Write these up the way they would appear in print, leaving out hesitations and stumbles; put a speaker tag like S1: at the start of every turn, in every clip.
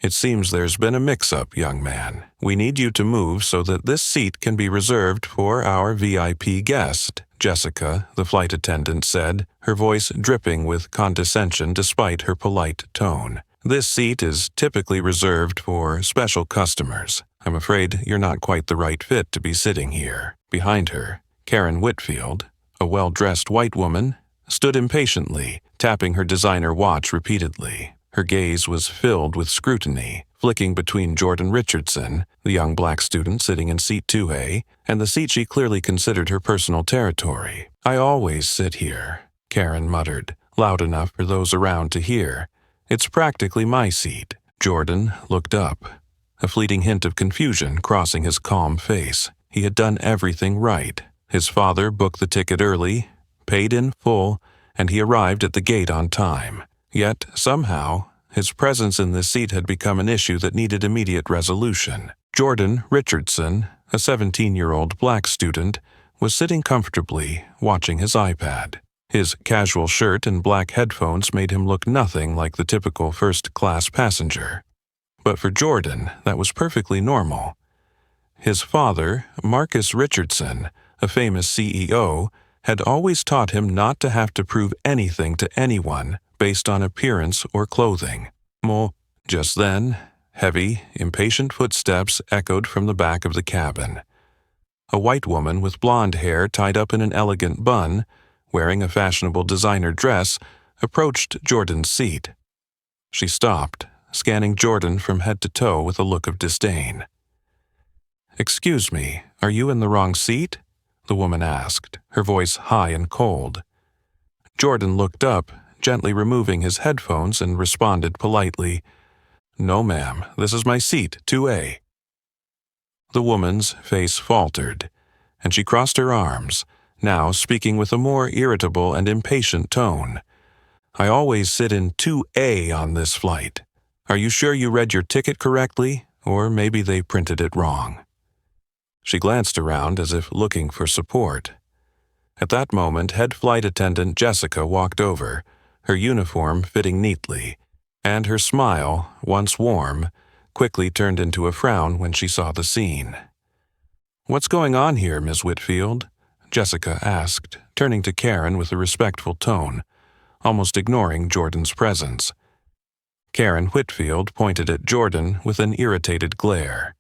S1: "It seems there's been a mix-up, young man. We need you to move so that this seat can be reserved for our VIP guest," Jessica, the flight attendant, said, her voice dripping with condescension despite her polite tone. "This seat is typically reserved for special customers. I'm afraid you're not quite the right fit to be sitting here." Behind her, Karen Whitfield, a well-dressed white woman, stood impatiently, tapping her designer watch repeatedly. Her gaze was filled with scrutiny, flicking between Jordan Richardson, the young black student sitting in seat 2A, and the seat she clearly considered her personal territory. "I always sit here," Karen muttered, loud enough for those around to hear. "It's practically my seat." Jordan looked up, a fleeting hint of confusion crossing his calm face. He had done everything right. His father booked the ticket early, paid in full, and he arrived at the gate on time. Yet, somehow, his presence in this seat had become an issue that needed immediate resolution. Jordan Richardson, a 17-year-old black student, was sitting comfortably, watching his iPad. His casual shirt and black headphones made him look nothing like the typical first-class passenger. But for Jordan, that was perfectly normal. His father, Marcus Richardson, a famous CEO, had always taught him not to have to prove anything to anyone based on appearance or clothing. Just then, heavy, impatient footsteps echoed from the back of the cabin. A white woman with blonde hair tied up in an elegant bun, wearing a fashionable designer dress, approached Jordan's seat. She stopped, scanning Jordan from head to toe with a look of disdain. "Excuse me, are you in the wrong seat?" the woman asked, her voice high and cold. Jordan looked up, gently removing his headphones, and responded politely, "No, ma'am, this is my seat, 2A." The woman's face faltered, and she crossed her arms, now speaking with a more irritable and impatient tone. "I always sit in 2A on this flight. Are you sure you read your ticket correctly, or maybe they printed it wrong?" She glanced around as if looking for support. At that moment, head flight attendant Jessica walked over, her uniform fitting neatly, and her smile, once warm, quickly turned into a frown when she saw the scene. "What's going on here, Miss Whitfield?" Jessica asked, turning to Karen with a respectful tone, almost ignoring Jordan's presence. Karen Whitfield pointed at Jordan with an irritated glare.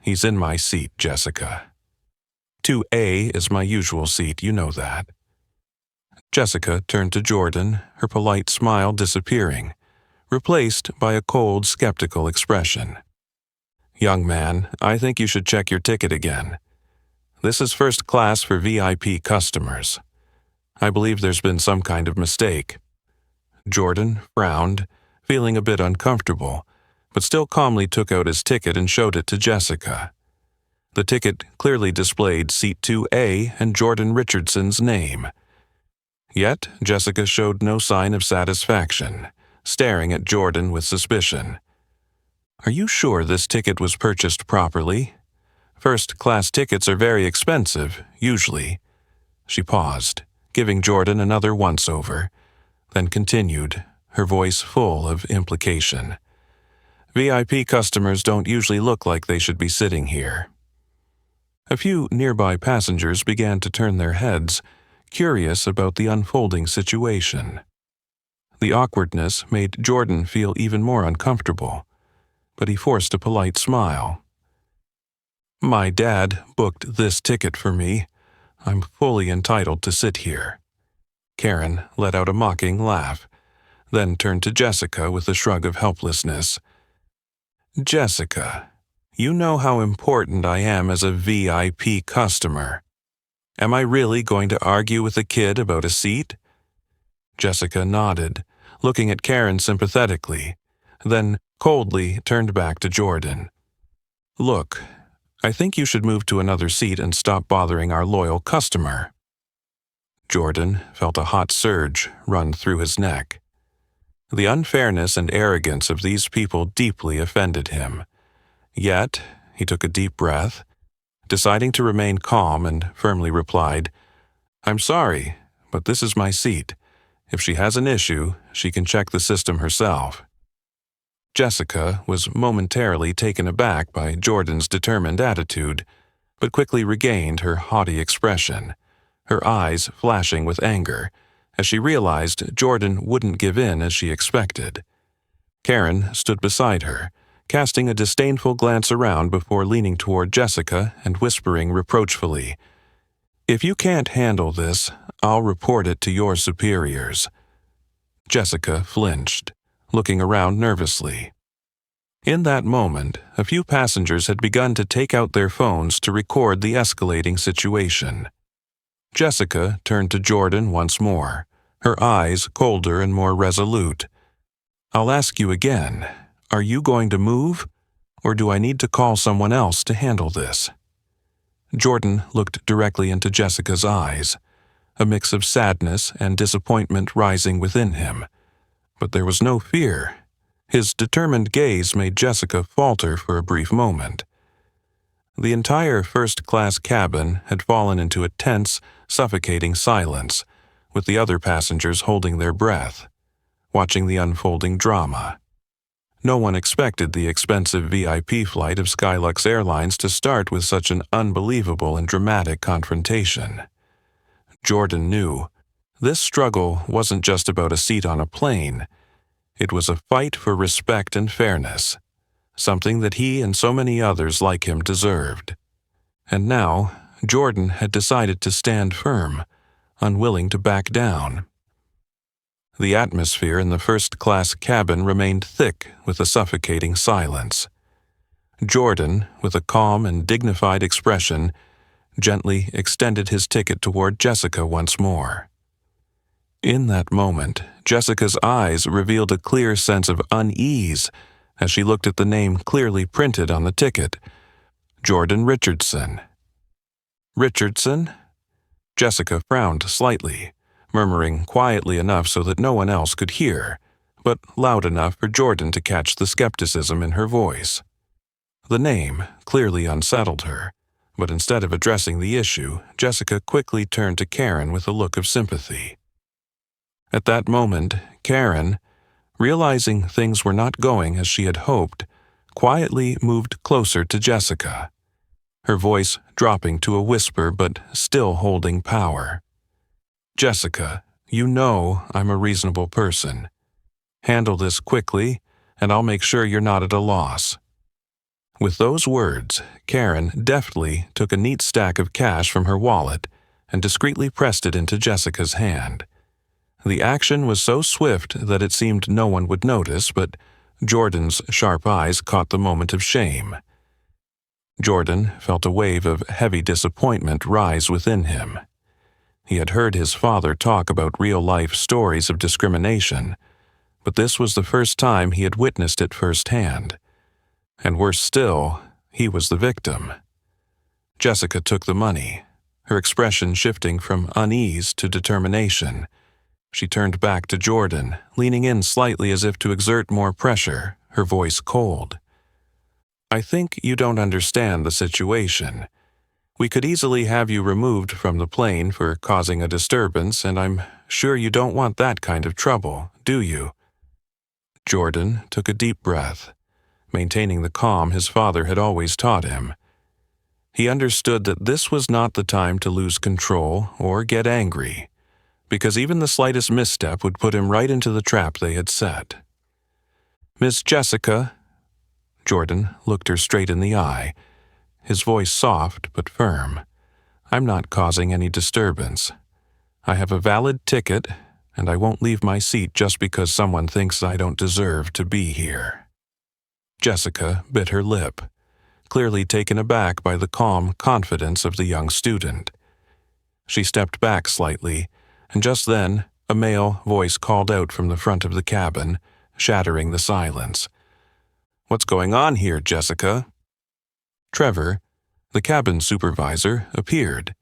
S1: "He's in my seat, Jessica. 2A is my usual seat, you know that." Jessica turned to Jordan, her polite smile disappearing, replaced by a cold, skeptical expression. "Young man, I think you should check your ticket again. This is first class for VIP customers. I believe there's been some kind of mistake." Jordan frowned, feeling a bit uncomfortable, but still calmly took out his ticket and showed it to Jessica. The ticket clearly displayed seat 2A and Jordan Richardson's name. Yet Jessica showed no sign of satisfaction, staring at Jordan with suspicion. "Are you sure this ticket was purchased properly? First-class tickets are very expensive, usually." She paused, giving Jordan another once-over, then continued, her voice full of implication. "VIP customers don't usually look like they should be sitting here." A few nearby passengers began to turn their heads, curious about the unfolding situation. The awkwardness made Jordan feel even more uncomfortable, but he forced a polite smile. "My dad booked this ticket for me. I'm fully entitled to sit here." Karen let out a mocking laugh, then turned to Jessica with a shrug of helplessness. "Jessica, you know how important I am as a VIP customer. Am I really going to argue with a kid about a seat?" Jessica nodded, looking at Karen sympathetically, then coldly turned back to Jordan. "Look, I think you should move to another seat and stop bothering our loyal customer." Jordan felt a hot surge run through his neck. The unfairness and arrogance of these people deeply offended him. Yet, he took a deep breath, deciding to remain calm, and firmly replied, "I'm sorry, but this is my seat. If she has an issue, she can check the system herself." Jessica was momentarily taken aback by Jordan's determined attitude, but quickly regained her haughty expression, her eyes flashing with anger, as she realized Jordan wouldn't give in as she expected. Karen stood beside her, casting a disdainful glance around before leaning toward Jessica and whispering reproachfully, "If you can't handle this, I'll report it to your superiors." Jessica flinched, looking around nervously. In that moment, a few passengers had begun to take out their phones to record the escalating situation. Jessica turned to Jordan once more, her eyes colder and more resolute. "I'll ask you again, are you going to move, or do I need to call someone else to handle this?" Jordan looked directly into Jessica's eyes, a mix of sadness and disappointment rising within him. But there was no fear. His determined gaze made Jessica falter for a brief moment. The entire first-class cabin had fallen into a tense, suffocating silence, with the other passengers holding their breath, watching the unfolding drama. No one expected the expensive VIP flight of SkyLux Airlines to start with such an unbelievable and dramatic confrontation. Jordan knew this struggle wasn't just about a seat on a plane. It was a fight for respect and fairness, something that he and so many others like him deserved. And now, Jordan had decided to stand firm, unwilling to back down. The atmosphere in the first-class cabin remained thick with a suffocating silence. Jordan, with a calm and dignified expression, gently extended his ticket toward Jessica once more. In that moment, Jessica's eyes revealed a clear sense of unease as she looked at the name clearly printed on the ticket, Jordan Richardson. "Richardson?" Jessica frowned slightly, murmuring quietly enough so that no one else could hear, but loud enough for Jordan to catch the skepticism in her voice. The name clearly unsettled her, but instead of addressing the issue, Jessica quickly turned to Karen with a look of sympathy. At that moment, Karen, realizing things were not going as she had hoped, quietly moved closer to Jessica, her voice dropping to a whisper but still holding power. "Jessica, you know I'm a reasonable person. Handle this quickly, and I'll make sure you're not at a loss." With those words, Karen deftly took a neat stack of cash from her wallet and discreetly pressed it into Jessica's hand. The action was so swift that it seemed no one would notice, but Jordan's sharp eyes caught the moment of shame. Jordan felt a wave of heavy disappointment rise within him. He had heard his father talk about real-life stories of discrimination, but this was the first time he had witnessed it firsthand. And worse still, he was the victim. Jessica took the money, her expression shifting from unease to determination. She turned back to Jordan, leaning in slightly as if to exert more pressure, her voice cold. "I think you don't understand the situation. We could easily have you removed from the plane for causing a disturbance, and I'm sure you don't want that kind of trouble, do you?" Jordan took a deep breath, maintaining the calm his father had always taught him. He understood that this was not the time to lose control or get angry, because even the slightest misstep would put him right into the trap they had set. "Miss Jessica," Jordan looked her straight in the eye, his voice soft but firm, "I'm not causing any disturbance. I have a valid ticket, and I won't leave my seat just because someone thinks I don't deserve to be here." Jessica bit her lip, clearly taken aback by the calm confidence of the young student. She stepped back slightly, and just then, a male voice called out from the front of the cabin, shattering the silence. "What's going on here, Jessica?" Trevor, the cabin supervisor, appeared,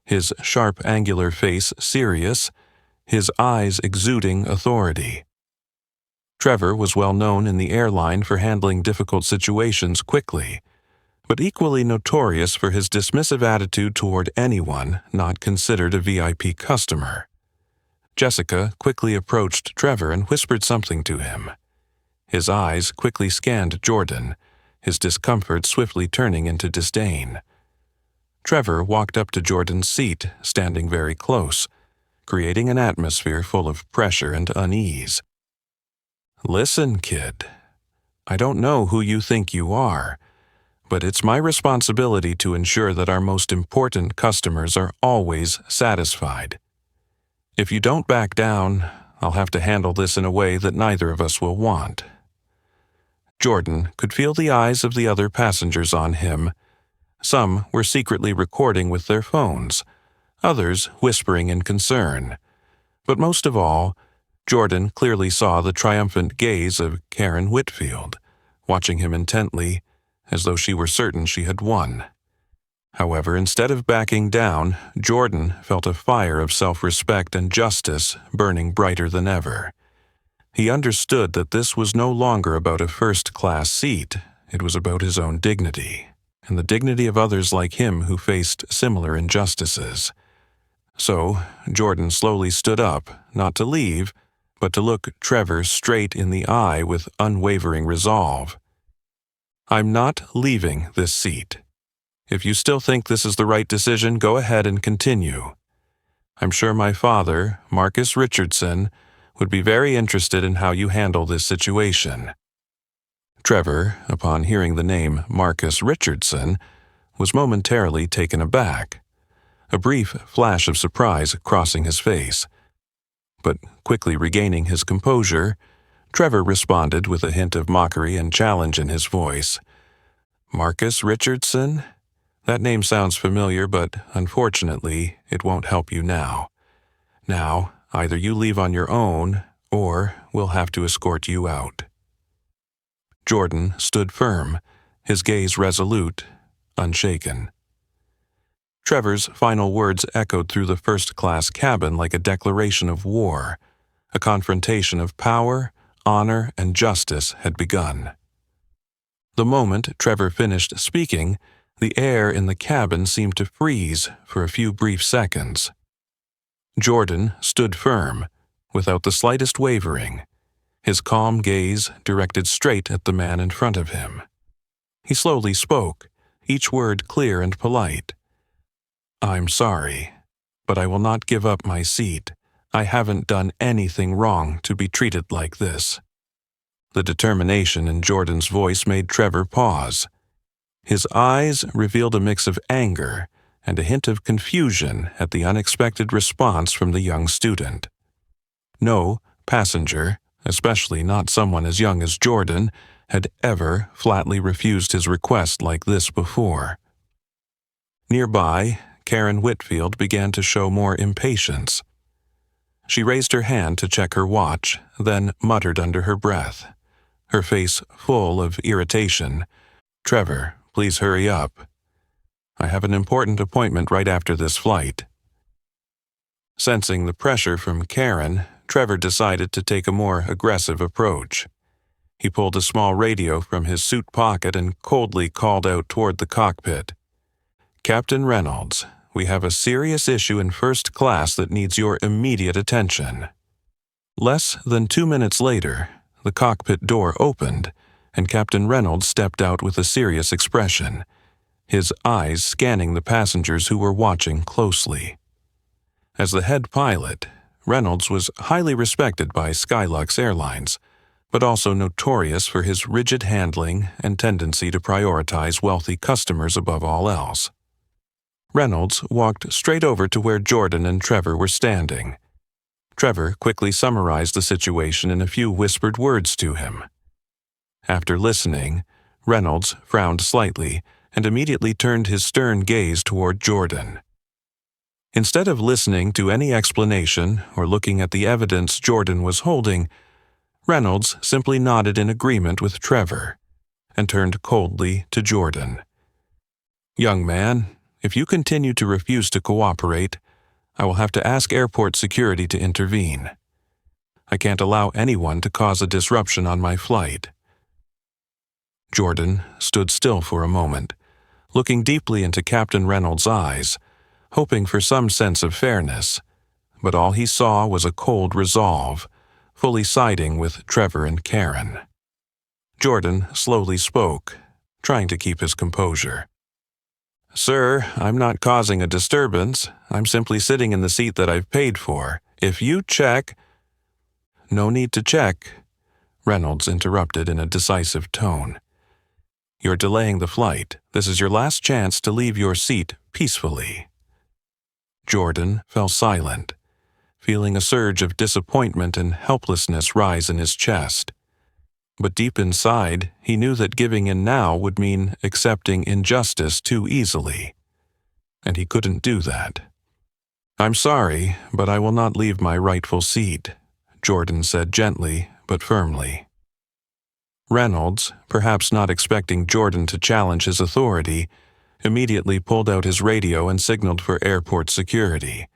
S1: his sharp, angular face serious, his eyes exuding authority. Trevor was well known in the airline for handling difficult situations quickly, but equally notorious for his dismissive attitude toward anyone not considered a VIP customer. Jessica quickly approached Trevor and whispered something to him. His eyes quickly scanned Jordan, his discomfort swiftly turning into disdain. Trevor walked up to Jordan's seat, standing very close, creating an atmosphere full of pressure and unease. "Listen, kid. I don't know who you think you are, but it's my responsibility to ensure that our most important customers are always satisfied. If you don't back down, I'll have to handle this in a way that neither of us will want." Jordan could feel the eyes of the other passengers on him. Some were secretly recording with their phones, others whispering in concern. But most of all, Jordan clearly saw the triumphant gaze of Karen Whitfield, watching him intently, as though she were certain she had won. However, instead of backing down, Jordan felt a fire of self-respect and justice burning brighter than ever. He understood that this was no longer about a first-class seat, it was about his own dignity, and the dignity of others like him who faced similar injustices. So, Jordan slowly stood up, not to leave, but to look Trevor straight in the eye with unwavering resolve. "I'm not leaving this seat. If you still think this is the right decision, go ahead and continue. I'm sure my father, Marcus Richardson, would be very interested in how you handle this situation." Trevor, upon hearing the name Marcus Richardson, was momentarily taken aback, a brief flash of surprise crossing his face. But quickly regaining his composure, Trevor responded with a hint of mockery and challenge in his voice. "Marcus Richardson? That name sounds familiar, but unfortunately, it won't help you now. Now, either you leave on your own, or we'll have to escort you out." Jordan stood firm, his gaze resolute, unshaken. Trevor's final words echoed through the first-class cabin like a declaration of war. A confrontation of power, honor, and justice had begun. The moment Trevor finished speaking, the air in the cabin seemed to freeze for a few brief seconds. Jordan stood firm, without the slightest wavering, his calm gaze directed straight at the man in front of him. He slowly spoke, each word clear and polite. "I'm sorry, but I will not give up my seat. I haven't done anything wrong to be treated like this." The determination in Jordan's voice made Trevor pause. His eyes revealed a mix of anger and a hint of confusion at the unexpected response from the young student. No passenger, especially not someone as young as Jordan, had ever flatly refused his request like this before. Nearby, Karen Whitfield began to show more impatience. She raised her hand to check her watch, then muttered under her breath, her face full of irritation, "Trevor, please hurry up. I have an important appointment right after this flight." Sensing the pressure from Karen, Trevor decided to take a more aggressive approach. He pulled a small radio from his suit pocket and coldly called out toward the cockpit. "Captain Reynolds, we have a serious issue in first class that needs your immediate attention." Less than 2 minutes later, the cockpit door opened, and Captain Reynolds stepped out with a serious expression, his eyes scanning the passengers who were watching closely. As the head pilot, Reynolds was highly respected by SkyLux Airlines, but also notorious for his rigid handling and tendency to prioritize wealthy customers above all else. Reynolds walked straight over to where Jordan and Trevor were standing. Trevor quickly summarized the situation in a few whispered words to him. After listening, Reynolds frowned slightly and immediately turned his stern gaze toward Jordan. Instead of listening to any explanation or looking at the evidence Jordan was holding, Reynolds simply nodded in agreement with Trevor and turned coldly to Jordan. "Young man, if you continue to refuse to cooperate, I will have to ask airport security to intervene. I can't allow anyone to cause a disruption on my flight." Jordan stood still for a moment, looking deeply into Captain Reynolds' eyes, hoping for some sense of fairness, but all he saw was a cold resolve, fully siding with Trevor and Karen. Jordan slowly spoke, trying to keep his composure. "Sir, I'm not causing a disturbance. I'm simply sitting in the seat that I've paid for. If you check—" "No need to check," Reynolds interrupted in a decisive tone. "You're delaying the flight. This is your last chance to leave your seat peacefully." Jordan fell silent, feeling a surge of disappointment and helplessness rise in his chest. But deep inside, he knew that giving in now would mean accepting injustice too easily. And he couldn't do that. "I'm sorry, but I will not leave my rightful seat," Jordan said gently but firmly. Reynolds, perhaps not expecting Jordan to challenge his authority, immediately pulled out his radio and signaled for airport security.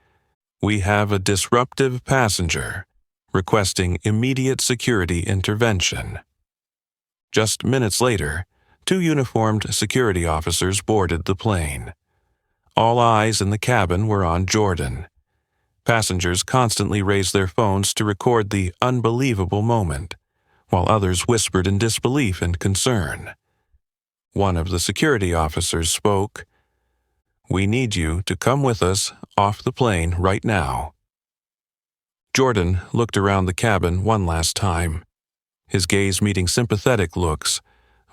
S1: "We have a disruptive passenger, requesting immediate security intervention." Just minutes later, 2 uniformed security officers boarded the plane. All eyes in the cabin were on Jordan. Passengers constantly raised their phones to record the unbelievable moment, while others whispered in disbelief and concern. One of the security officers spoke. "We need you to come with us off the plane right now." Jordan looked around the cabin one last time, his gaze meeting sympathetic looks,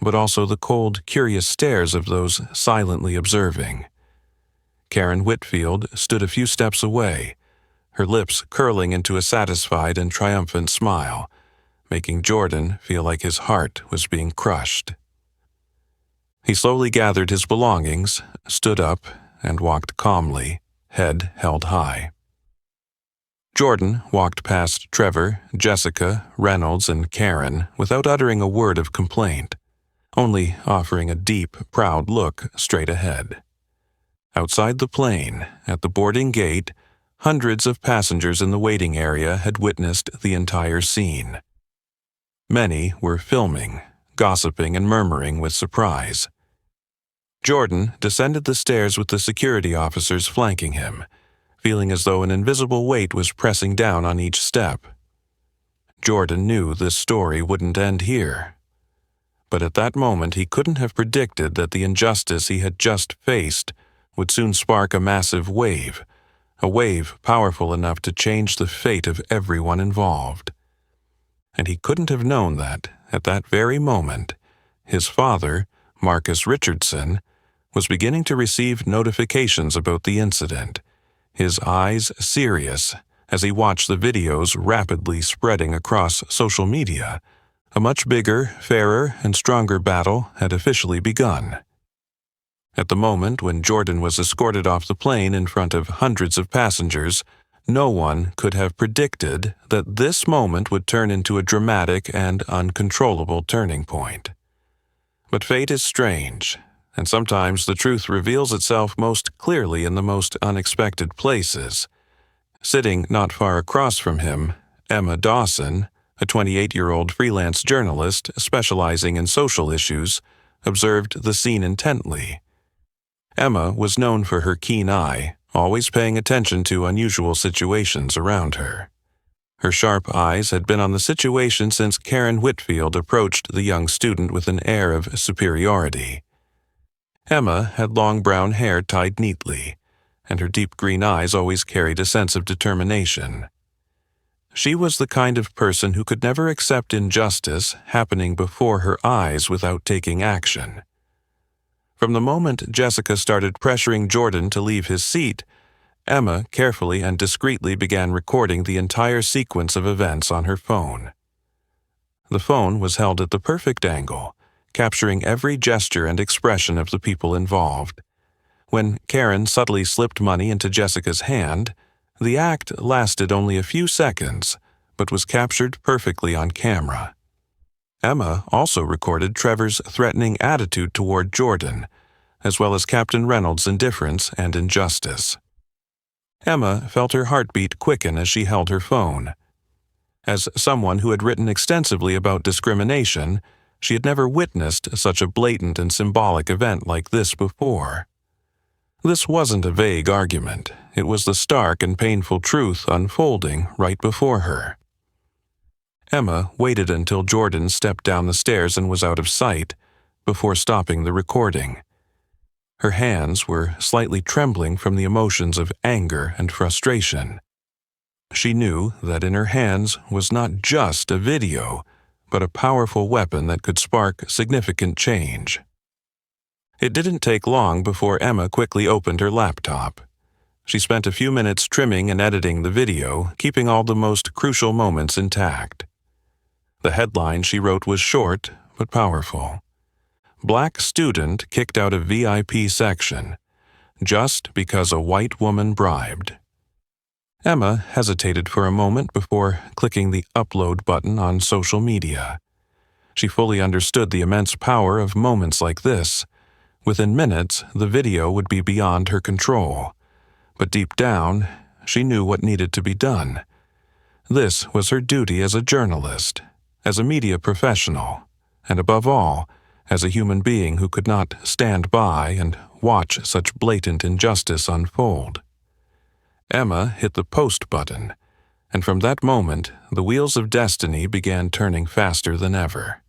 S1: but also the cold, curious stares of those silently observing. Karen Whitfield stood a few steps away, her lips curling into a satisfied and triumphant smile, making Jordan feel like his heart was being crushed. He slowly gathered his belongings, stood up, and walked calmly, head held high. Jordan walked past Trevor, Jessica, Reynolds, and Karen without uttering a word of complaint, only offering a deep, proud look straight ahead. Outside the plane, at the boarding gate, hundreds of passengers in the waiting area had witnessed the entire scene. Many were filming, gossiping, and murmuring with surprise. Jordan descended the stairs with the security officers flanking him, feeling as though an invisible weight was pressing down on each step. Jordan knew this story wouldn't end here. But at that moment he couldn't have predicted that the injustice he had just faced would soon spark a massive wave, a wave powerful enough to change the fate of everyone involved. And he couldn't have known that, at that very moment, his father, Marcus Richardson, was beginning to receive notifications about the incident, his eyes serious as he watched the videos rapidly spreading across social media. A much bigger, fairer, and stronger battle had officially begun. At the moment when Jordan was escorted off the plane in front of hundreds of passengers, no one could have predicted that this moment would turn into a dramatic and uncontrollable turning point. But fate is strange, and sometimes the truth reveals itself most clearly in the most unexpected places. Sitting not far across from him, Emma Dawson, a 28-year-old freelance journalist specializing in social issues, observed the scene intently. Emma was known for her keen eye, always paying attention to unusual situations around her. Her sharp eyes had been on the situation since Karen Whitfield approached the young student with an air of superiority. Emma had long brown hair tied neatly, and her deep green eyes always carried a sense of determination. She was the kind of person who could never accept injustice happening before her eyes without taking action. From the moment Jessica started pressuring Jordan to leave his seat, Emma carefully and discreetly began recording the entire sequence of events on her phone. The phone was held at the perfect angle, capturing every gesture and expression of the people involved. When Karen subtly slipped money into Jessica's hand, the act lasted only a few seconds, but was captured perfectly on camera. Emma also recorded Trevor's threatening attitude toward Jordan, as well as Captain Reynolds' indifference and injustice. Emma felt her heartbeat quicken as she held her phone. As someone who had written extensively about discrimination, she had never witnessed such a blatant and symbolic event like this before. This wasn't a vague argument. It was the stark and painful truth unfolding right before her. Emma waited until Jordan stepped down the stairs and was out of sight before stopping the recording. Her hands were slightly trembling from the emotions of anger and frustration. She knew that in her hands was not just a video, but a powerful weapon that could spark significant change. It didn't take long before Emma quickly opened her laptop. She spent a few minutes trimming and editing the video, keeping all the most crucial moments intact. The headline she wrote was short but powerful. Black student kicked out of VIP section, just because a white woman bribed. Emma hesitated for a moment before clicking the upload button on social media. She fully understood the immense power of moments like this. Within minutes, the video would be beyond her control. But deep down, she knew what needed to be done. This was her duty as a journalist, as a media professional, and above all, as a human being who could not stand by and watch such blatant injustice unfold. Emma hit the post button, and from that moment, the wheels of destiny began turning faster than ever.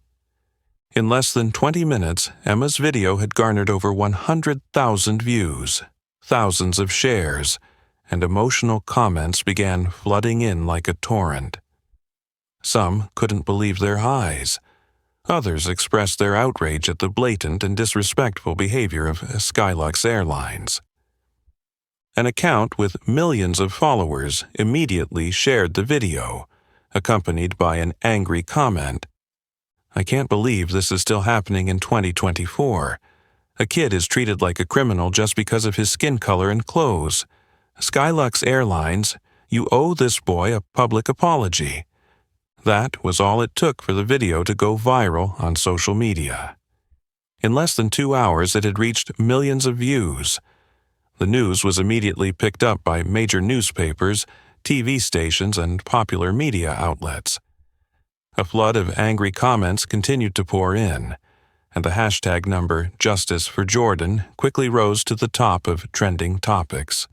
S1: In less than 20 minutes, Emma's video had garnered over 100,000 views, thousands of shares, and emotional comments began flooding in like a torrent. Some couldn't believe their eyes. Others expressed their outrage at the blatant and disrespectful behavior of SkyLux Airlines. An account with millions of followers immediately shared the video, accompanied by an angry comment. "I can't believe this is still happening in 2024. A kid is treated like a criminal just because of his skin color and clothes. SkyLux Airlines, you owe this boy a public apology." That was all it took for the video to go viral on social media. In less than 2 hours, it had reached millions of views. The news was immediately picked up by major newspapers, TV stations, and popular media outlets. A flood of angry comments continued to pour in, and the hashtag number Justice for Jordan quickly rose to the top of trending topics.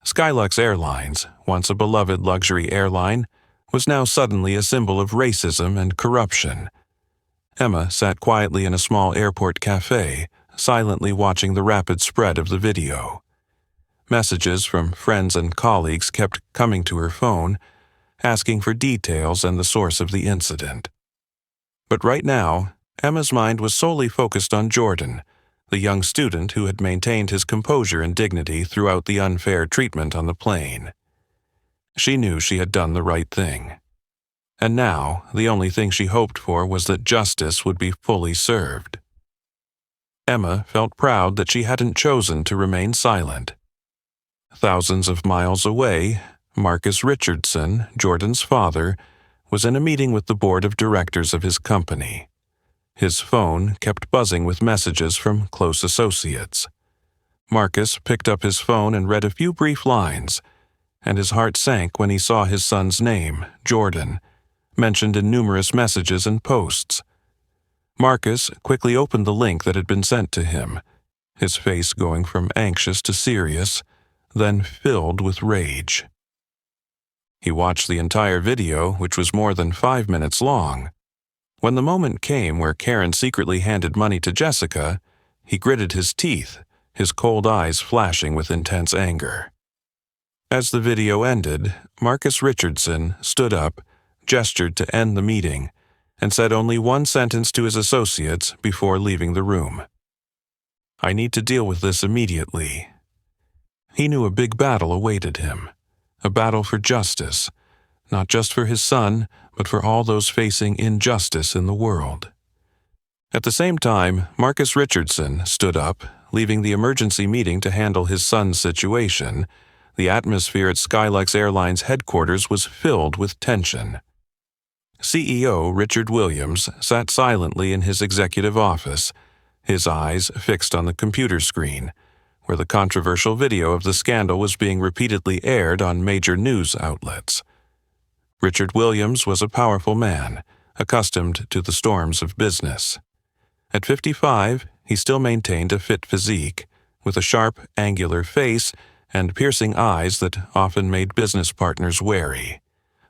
S1: SkyLux Airlines, once a beloved luxury airline, was now suddenly a symbol of racism and corruption. Emma sat quietly in a small airport cafe, silently watching the rapid spread of the video. Messages from friends and colleagues kept coming to her phone, asking for details and the source of the incident. But right now, Emma's mind was solely focused on Jordan, the young student who had maintained his composure and dignity throughout the unfair treatment on the plane. She knew she had done the right thing. And now, the only thing she hoped for was that justice would be fully served. Emma felt proud that she hadn't chosen to remain silent. Thousands of miles away, Marcus Richardson, Jordan's father, was in a meeting with the board of directors of his company. His phone kept buzzing with messages from close associates. Marcus picked up his phone and read a few brief lines, and his heart sank when he saw his son's name, Jordan, mentioned in numerous messages and posts. Marcus quickly opened the link that had been sent to him, his face going from anxious to serious, then filled with rage. He watched the entire video, which was more than 5 minutes long. When the moment came where Karen secretly handed money to Jessica, he gritted his teeth, his cold eyes flashing with intense anger. As the video ended, Marcus Richardson stood up, gestured to end the meeting, and said only one sentence to his associates before leaving the room. "I need to deal with this immediately." He knew a big battle awaited him, a battle for justice, not just for his son, but for all those facing injustice in the world. At the same time, Marcus Richardson stood up, leaving the emergency meeting to handle his son's situation. The atmosphere at SkyLux Airlines headquarters was filled with tension. CEO Richard Williams sat silently in his executive office, his eyes fixed on the computer screen, where the controversial video of the scandal was being repeatedly aired on major news outlets. Richard Williams was a powerful man, accustomed to the storms of business. At 55, he still maintained a fit physique, with a sharp, angular face and piercing eyes that often made business partners wary.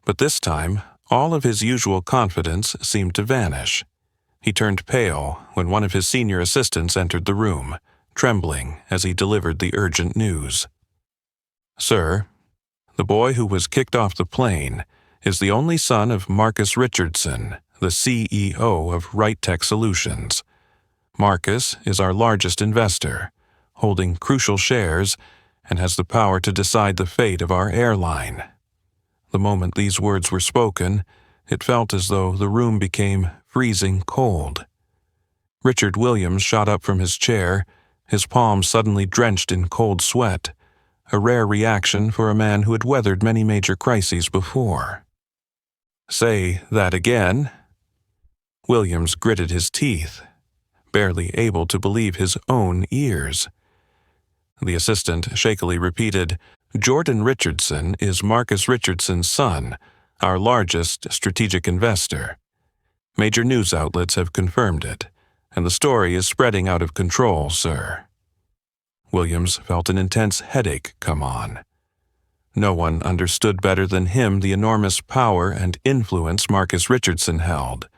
S1: But this time, All of his usual confidence seemed to vanish. He turned pale when one of his senior assistants entered the room, trembling as he delivered the urgent news. "Sir, the boy who was kicked off the plane is the only son of Marcus Richardson, the CEO of Right Tech Solutions. Marcus is our largest investor, holding crucial shares, and has the power to decide the fate of our airline." The moment these words were spoken, it felt as though the room became freezing cold. Richard Williams shot up from his chair, his palms suddenly drenched in cold sweat, a rare reaction for a man who had weathered many major crises before. "Say that again?" Williams gritted his teeth, barely able to believe his own ears. The assistant shakily repeated, "Jordan Richardson is Marcus Richardson's son, our largest strategic investor. Major news outlets have confirmed it, and the story is spreading out of control, sir." Williams felt an intense headache come on. No one understood better than him the enormous power and influence Marcus Richardson held,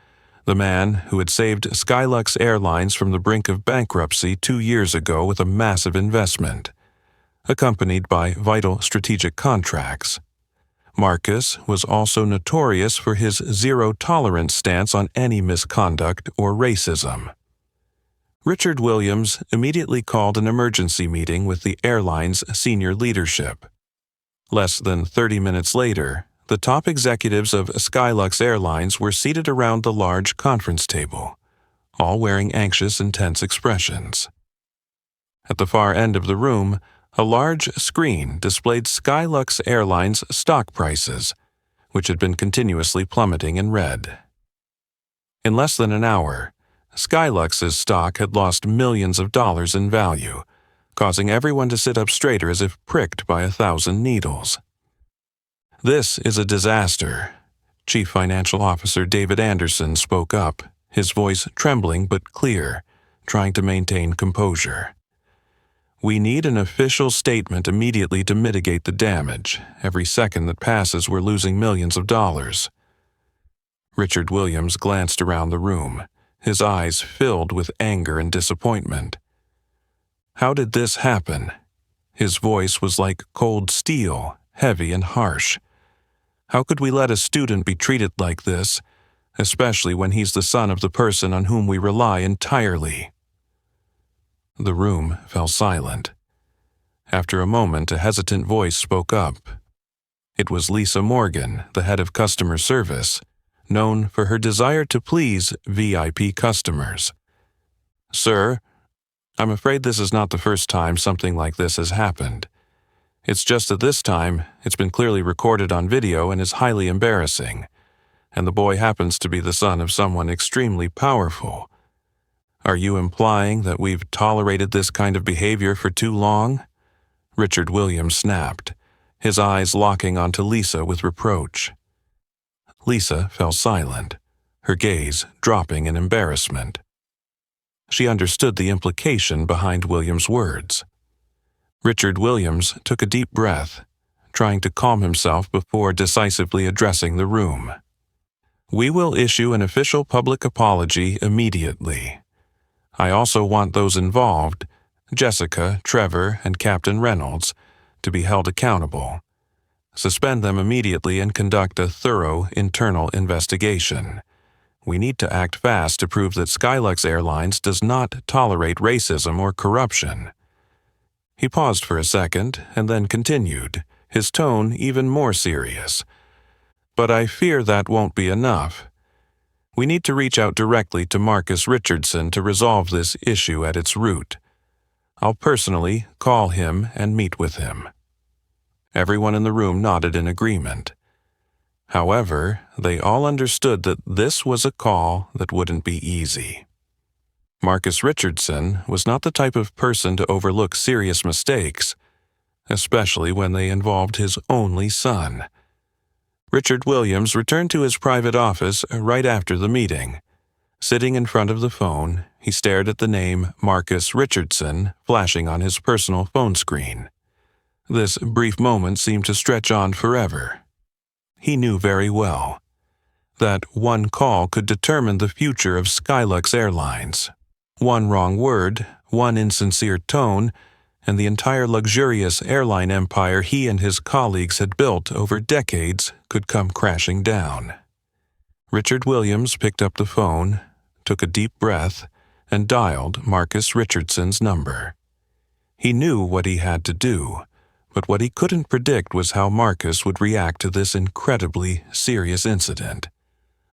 S1: the man who had saved SkyLux Airlines from the brink of bankruptcy 2 years ago with a massive investment, accompanied by vital strategic contracts. Marcus was also notorious for his zero-tolerance stance on any misconduct or racism. Richard Williams immediately called an emergency meeting with the airline's senior leadership. Less than 30 minutes later, the top executives of SkyLux Airlines were seated around the large conference table, all wearing anxious and tense expressions. At the far end of the room, a large screen displayed SkyLux Airlines stock prices, which had been continuously plummeting in red. In less than an hour, SkyLux's stock had lost millions of dollars in value, causing everyone to sit up straighter as if pricked by 1,000 needles. "This is a disaster," Chief Financial Officer David Anderson spoke up, his voice trembling but clear, trying to maintain composure. "We need an official statement immediately to mitigate the damage. Every second that passes, we're losing millions of dollars." Richard Williams glanced around the room, his eyes filled with anger and disappointment. How did this happen? His voice was like cold steel, heavy and harsh. How could we let a student be treated like this, especially when he's the son of the person on whom we rely entirely? The room fell silent. After a moment, a hesitant voice spoke up. It was Lisa Morgan, the head of customer service, known for her desire to please VIP customers. "Sir, I'm afraid this is not the first time something like this has happened. It's just that this time, it's been clearly recorded on video and is highly embarrassing, and the boy happens to be the son of someone extremely powerful. Are you implying that we've tolerated this kind of behavior for too long?" Richard Williams snapped, his eyes locking onto Lisa with reproach. Lisa fell silent, her gaze dropping in embarrassment. She understood the implication behind Williams' words. Richard Williams took a deep breath, trying to calm himself before decisively addressing the room. "We will issue an official public apology immediately. I also want those involved, Jessica, Trevor, and Captain Reynolds, to be held accountable. Suspend them immediately and conduct a thorough internal investigation. We need to act fast to prove that SkyLux Airlines does not tolerate racism or corruption." He paused for a second and then continued, his tone even more serious. "But I fear that won't be enough. We need to reach out directly to Marcus Richardson to resolve this issue at its root. I'll personally call him and meet with him." Everyone in the room nodded in agreement. However, they all understood that this was a call that wouldn't be easy. Marcus Richardson was not the type of person to overlook serious mistakes, especially when they involved his only son. Richard Williams returned to his private office right after the meeting. Sitting in front of the phone, he stared at the name Marcus Richardson flashing on his personal phone screen. This brief moment seemed to stretch on forever. He knew very well. That one call could determine the future of SkyLux Airlines. One wrong word, one insincere tone, and the entire luxurious airline empire he and his colleagues had built over decades could come crashing down. Richard Williams picked up the phone, took a deep breath, and dialed Marcus Richardson's number. He knew what he had to do, but what he couldn't predict was how Marcus would react to this incredibly serious incident.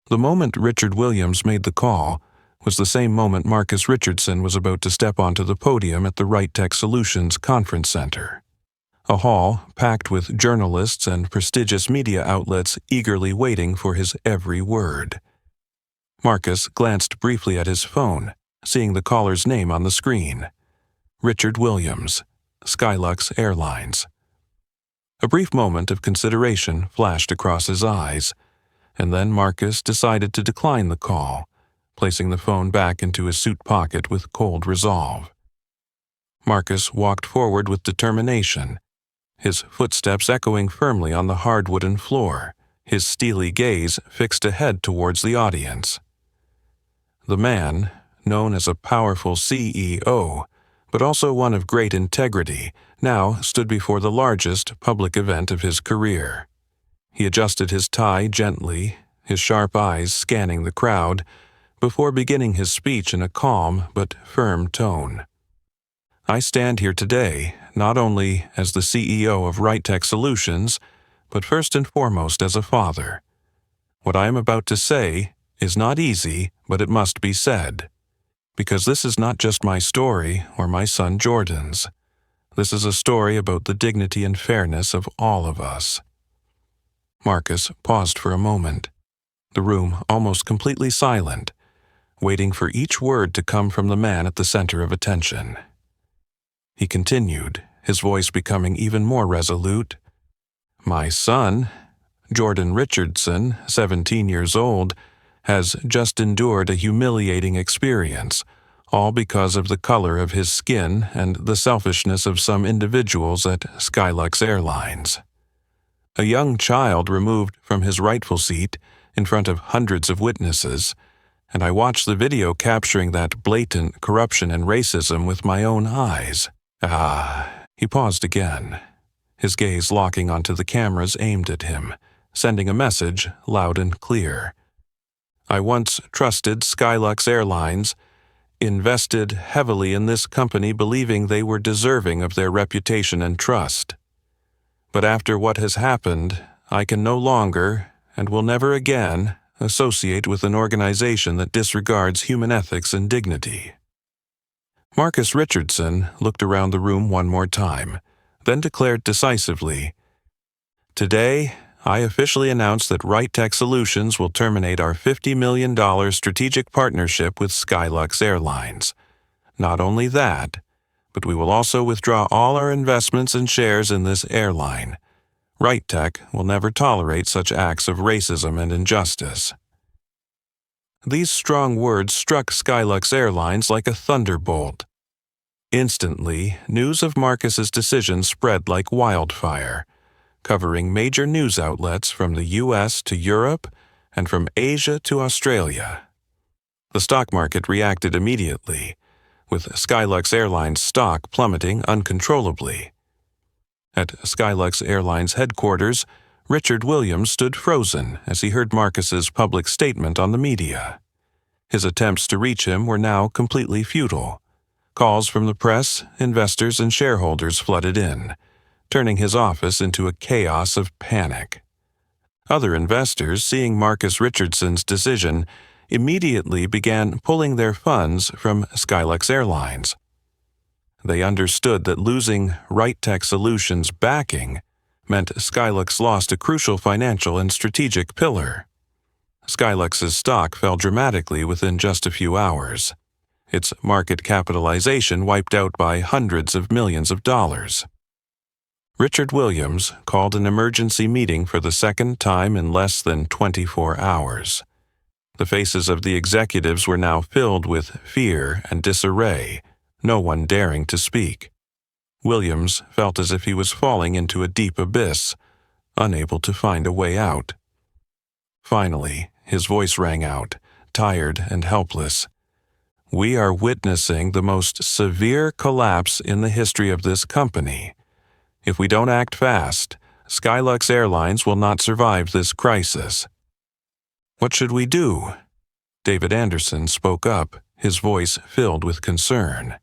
S1: The moment Richard Williams made the call was the same moment Marcus Richardson was about to step onto the podium at the Right Tech Solutions Conference Center. A hall packed with journalists and prestigious media outlets eagerly waiting for his every word. Marcus glanced briefly at his phone, seeing the caller's name on the screen. Richard Williams, SkyLux Airlines. A brief moment of consideration flashed across his eyes, and then Marcus decided to decline the call, placing the phone back into his suit pocket with cold resolve. Marcus walked forward with determination, his footsteps echoing firmly on the hard wooden floor, his steely gaze fixed ahead towards the audience. The man, known as a powerful CEO, but also one of great integrity, now stood before the largest public event of his career. He adjusted his tie gently, his sharp eyes scanning the crowd, before beginning his speech in a calm but firm tone. I stand here today not only as the CEO of Right Tech Solutions, but first and foremost as a father. What I am about to say is not easy, but it must be said, because this is not just my story or my son Jordan's. This is a story about the dignity and fairness of all of us. Marcus paused for a moment, the room almost completely silent, waiting for each word to come from the man at the center of attention. He continued, his voice becoming even more resolute. My son, Jordan Richardson, 17 years old, has just endured a humiliating experience, all because of the color of his skin and the selfishness of some individuals at SkyLux Airlines. A young child removed from his rightful seat in front of hundreds of witnesses, and I watched the video capturing that blatant corruption and racism with my own eyes. He paused again, his gaze locking onto the cameras aimed at him, sending a message loud and clear. I once trusted SkyLux Airlines, invested heavily in this company believing they were deserving of their reputation and trust. But after what has happened, I can no longer, and will never again, associate with an organization that disregards human ethics and dignity. Marcus Richardson looked around the room one more time, then declared decisively, Today, I officially announce that Right Tech Solutions will terminate our $50 million strategic partnership with SkyLux Airlines. Not only that, but we will also withdraw all our investments and shares in this airline. Right Tech will never tolerate such acts of racism and injustice. These strong words struck SkyLux Airlines like a thunderbolt. Instantly, news of Marcus's decision spread like wildfire, covering major news outlets from the U.S. to Europe and from Asia to Australia. The stock market reacted immediately, with SkyLux Airlines stock plummeting uncontrollably. At SkyLux Airlines headquarters, Richard Williams stood frozen as he heard Marcus's public statement on the media. His attempts to reach him were now completely futile. Calls from the press, investors, and shareholders flooded in, turning his office into a chaos of panic. Other investors, seeing Marcus Richardson's decision, immediately began pulling their funds from SkyLux Airlines. They understood that losing Right Tech Solutions' backing meant SkyLux lost a crucial financial and strategic pillar. SkyLux's stock fell dramatically within just a few hours, its market capitalization wiped out by hundreds of millions of dollars. Richard Williams called an emergency meeting for the second time in less than 24 hours. The faces of the executives were now filled with fear and disarray, no one daring to speak. Williams felt as if he was falling into a deep abyss, unable to find a way out. Finally, his voice rang out, tired and helpless. "We are witnessing the most severe collapse in the history of this company. If we don't act fast, SkyLux Airlines will not survive this crisis." "What should we do?" David Anderson spoke up, his voice filled with concern.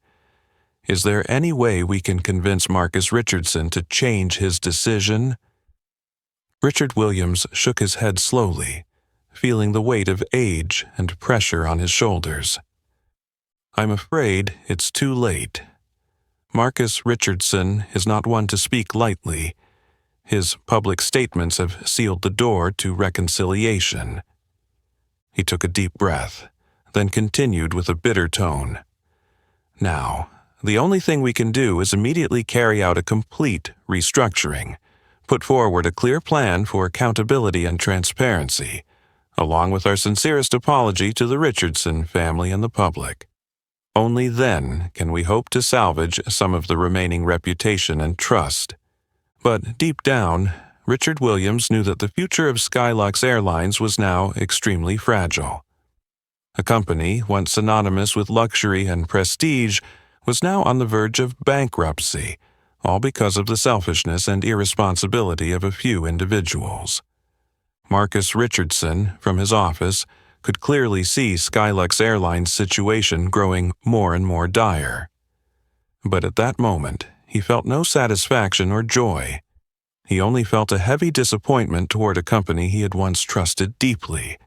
S1: "Is there any way we can convince Marcus Richardson to change his decision?" Richard Williams shook his head slowly, feeling the weight of age and pressure on his shoulders. "I'm afraid it's too late. Marcus Richardson is not one to speak lightly. His public statements have sealed the door to reconciliation." He took a deep breath, then continued with a bitter tone. "Now, the only thing we can do is immediately carry out a complete restructuring, put forward a clear plan for accountability and transparency, along with our sincerest apology to the Richardson family and the public. Only then can we hope to salvage some of the remaining reputation and trust." But deep down, Richard Williams knew that the future of SkyLux Airlines was now extremely fragile. A company once synonymous with luxury and prestige was now on the verge of bankruptcy, all because of the selfishness and irresponsibility of a few individuals. Marcus Richardson, from his office, could clearly see SkyLux Airlines' situation growing more and more dire. But at that moment, he felt no satisfaction or joy. He only felt a heavy disappointment toward a company he had once trusted deeply.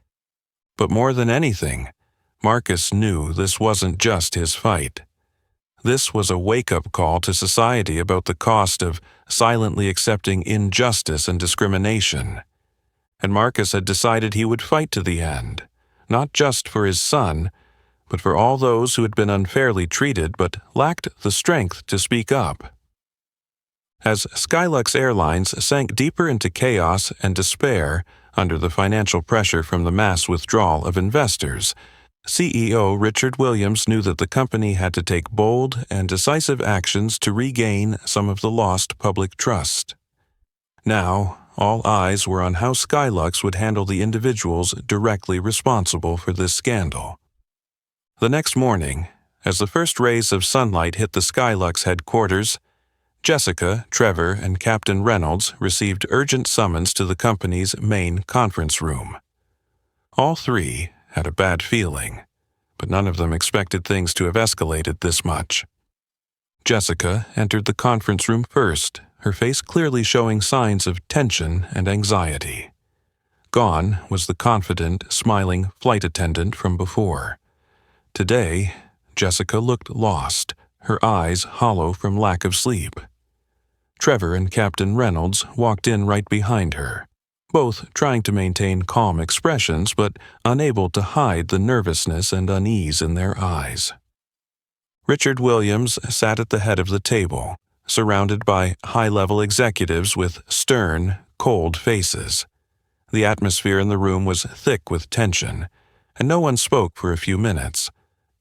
S1: But more than anything, Marcus knew this wasn't just his fight. This was a wake-up call to society about the cost of silently accepting injustice and discrimination. And Marcus had decided he would fight to the end, not just for his son, but for all those who had been unfairly treated but lacked the strength to speak up. As SkyLux Airlines sank deeper into chaos and despair under the financial pressure from the mass withdrawal of investors, CEO Richard Williams knew that the company had to take bold and decisive actions to regain some of the lost public trust. Now, all eyes were on how SkyLux would handle the individuals directly responsible for this scandal. The next morning, as the first rays of sunlight hit the SkyLux headquarters, Jessica, Trevor, and Captain Reynolds received urgent summons to the company's main conference room. All three had a bad feeling, but none of them expected things to have escalated this much. Jessica entered the conference room first, her face clearly showing signs of tension and anxiety. Gone was the confident, smiling flight attendant from before. Today, Jessica looked lost, her eyes hollow from lack of sleep. Trevor and Captain Reynolds walked in right behind her, both trying to maintain calm expressions but unable to hide the nervousness and unease in their eyes. Richard Williams sat at the head of the table, surrounded by high-level executives with stern, cold faces. The atmosphere in the room was thick with tension, and no one spoke for a few minutes.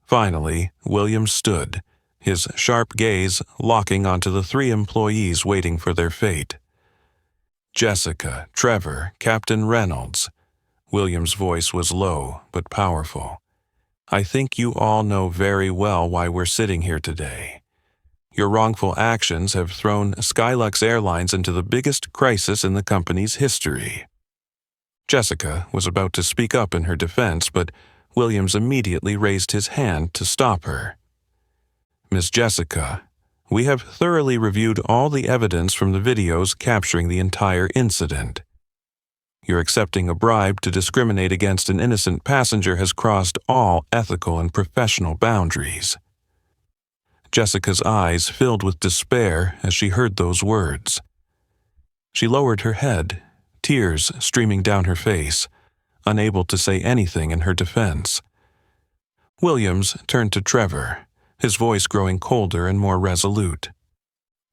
S1: Finally, Williams stood, his sharp gaze locking onto the three employees waiting for their fate. "Jessica, Trevor, Captain Reynolds." Williams' voice was low but powerful. "I think you all know very well why we're sitting here today. Your wrongful actions have thrown SkyLux Airlines into the biggest crisis in the company's history." Jessica was about to speak up in her defense, but Williams immediately raised his hand to stop her. "Miss Jessica, we have thoroughly reviewed all the evidence from the videos capturing the entire incident. Your accepting a bribe to discriminate against an innocent passenger has crossed all ethical and professional boundaries." Jessica's eyes filled with despair as she heard those words. She lowered her head, tears streaming down her face, unable to say anything in her defense. Williams turned to Trevor, his voice growing colder and more resolute.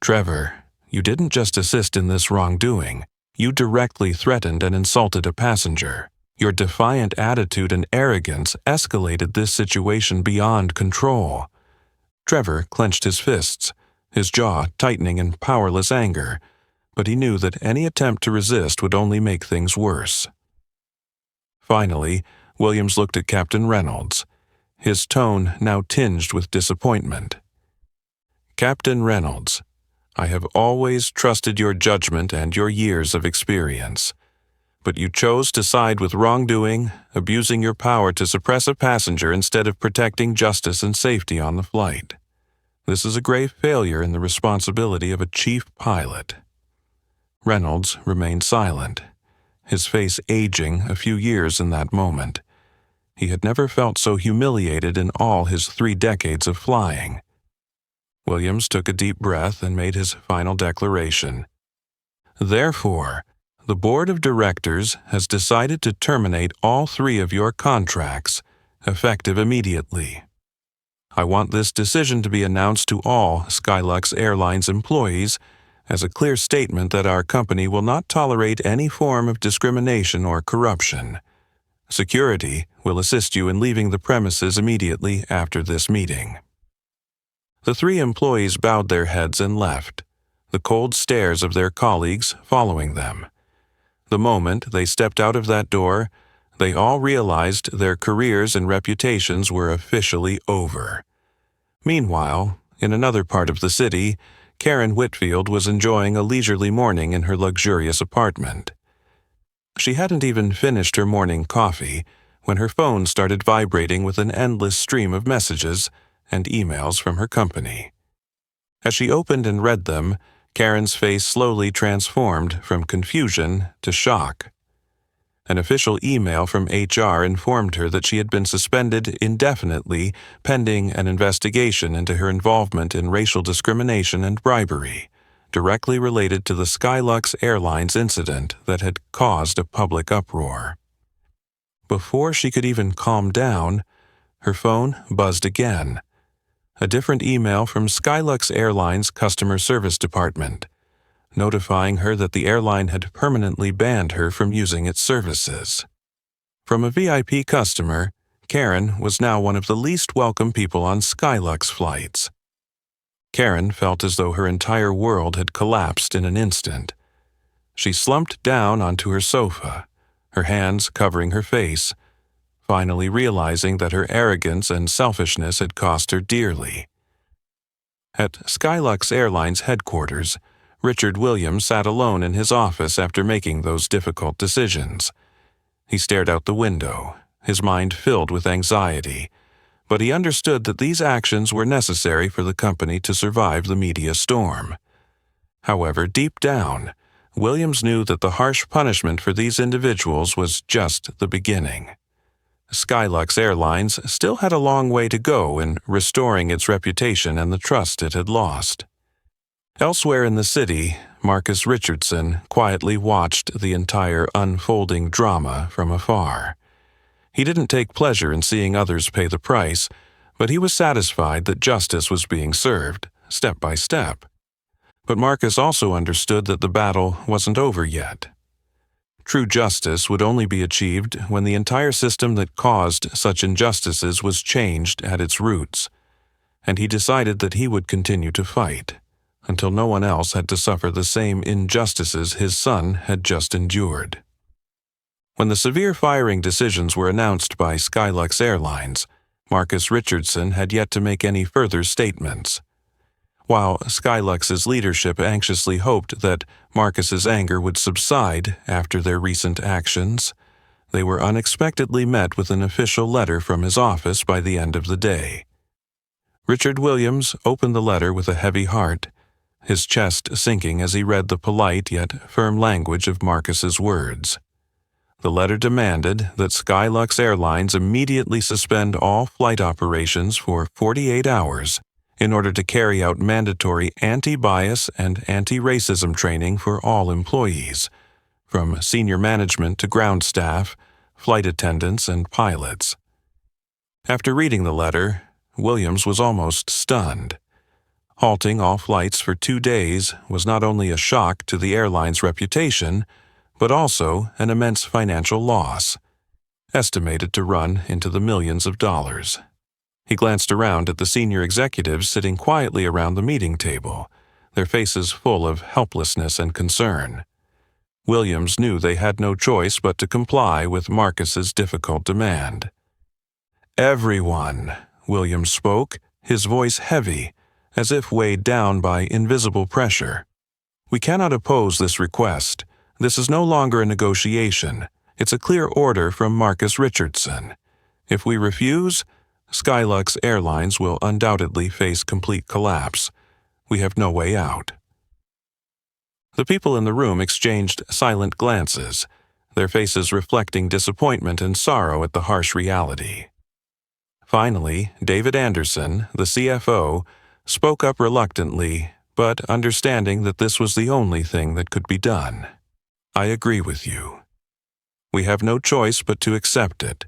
S1: "Trevor, you didn't just assist in this wrongdoing. You directly threatened and insulted a passenger. Your defiant attitude and arrogance escalated this situation beyond control." Trevor clenched his fists, his jaw tightening in powerless anger, but he knew that any attempt to resist would only make things worse. Finally, Williams looked at Captain Reynolds, his tone now tinged with disappointment. "Captain Reynolds, I have always trusted your judgment and your years of experience. But you chose to side with wrongdoing, abusing your power to suppress a passenger instead of protecting justice and safety on the flight. This is a grave failure in the responsibility of a chief pilot." Reynolds remained silent, his face aging a few years in that moment. He had never felt so humiliated in all his 3 decades of flying. Williams took a deep breath and made his final declaration. "Therefore, the Board of Directors has decided to terminate all 3 of your contracts, effective immediately. I want this decision to be announced to all SkyLux Airlines employees as a clear statement that our company will not tolerate any form of discrimination or corruption. Security will assist you in leaving the premises immediately after this meeting." The 3 employees bowed their heads and left, the cold stares of their colleagues following them. The moment they stepped out of that door, they all realized their careers and reputations were officially over. Meanwhile, in another part of the city, Karen Whitfield was enjoying a leisurely morning in her luxurious apartment. She hadn't even finished her morning coffee when her phone started vibrating with an endless stream of messages and emails from her company. As she opened and read them, Karen's face slowly transformed from confusion to shock. An official email from HR informed her that she had been suspended indefinitely pending an investigation into her involvement in racial discrimination and bribery, directly related to the SkyLux Airlines incident that had caused a public uproar. Before she could even calm down, her phone buzzed again. A different email from SkyLux Airlines Customer Service Department, notifying her that the airline had permanently banned her from using its services. From a VIP customer, Karen was now one of the least welcome people on SkyLux flights. Karen felt as though her entire world had collapsed in an instant. She slumped down onto her sofa, her hands covering her face, finally realizing that her arrogance and selfishness had cost her dearly. At SkyLux Airlines headquarters, Richard Williams sat alone in his office after making those difficult decisions. He stared out the window, his mind filled with anxiety, but he understood that these actions were necessary for the company to survive the media storm. However, deep down, Williams knew that the harsh punishment for these individuals was just the beginning. SkyLux Airlines still had a long way to go in restoring its reputation and the trust it had lost. Elsewhere in the city, Marcus Richardson quietly watched the entire unfolding drama from afar. He didn't take pleasure in seeing others pay the price, but he was satisfied that justice was being served, step by step. But Marcus also understood that the battle wasn't over yet. True justice would only be achieved when the entire system that caused such injustices was changed at its roots, and he decided that he would continue to fight until no one else had to suffer the same injustices his son had just endured. When the severe firing decisions were announced by SkyLux Airlines, Marcus Richardson had yet to make any further statements. While SkyLux's leadership anxiously hoped that Marcus's anger would subside after their recent actions, they were unexpectedly met with an official letter from his office by the end of the day. Richard Williams opened the letter with a heavy heart, his chest sinking as he read the polite yet firm language of Marcus's words. The letter demanded that SkyLux Airlines immediately suspend all flight operations for 48 hours in order to carry out mandatory anti-bias and anti-racism training for all employees, from senior management to ground staff, flight attendants, and pilots. After reading the letter, Williams was almost stunned. Halting all flights for 2 days was not only a shock to the airline's reputation, but also an immense financial loss, estimated to run into the millions of dollars. He glanced around at the senior executives sitting quietly around the meeting table, their faces full of helplessness and concern. Williams knew they had no choice but to comply with Marcus's difficult demand. "Everyone," Williams spoke, his voice heavy, as if weighed down by invisible pressure. "We cannot oppose this request. This is no longer a negotiation. It's a clear order from Marcus Richardson. If we refuse, SkyLux Airlines will undoubtedly face complete collapse. We have no way out." The people in the room exchanged silent glances, their faces reflecting disappointment and sorrow at the harsh reality. Finally, David Anderson, the CFO, spoke up reluctantly, but understanding that this was the only thing that could be done. "I agree with you. We have no choice but to accept it.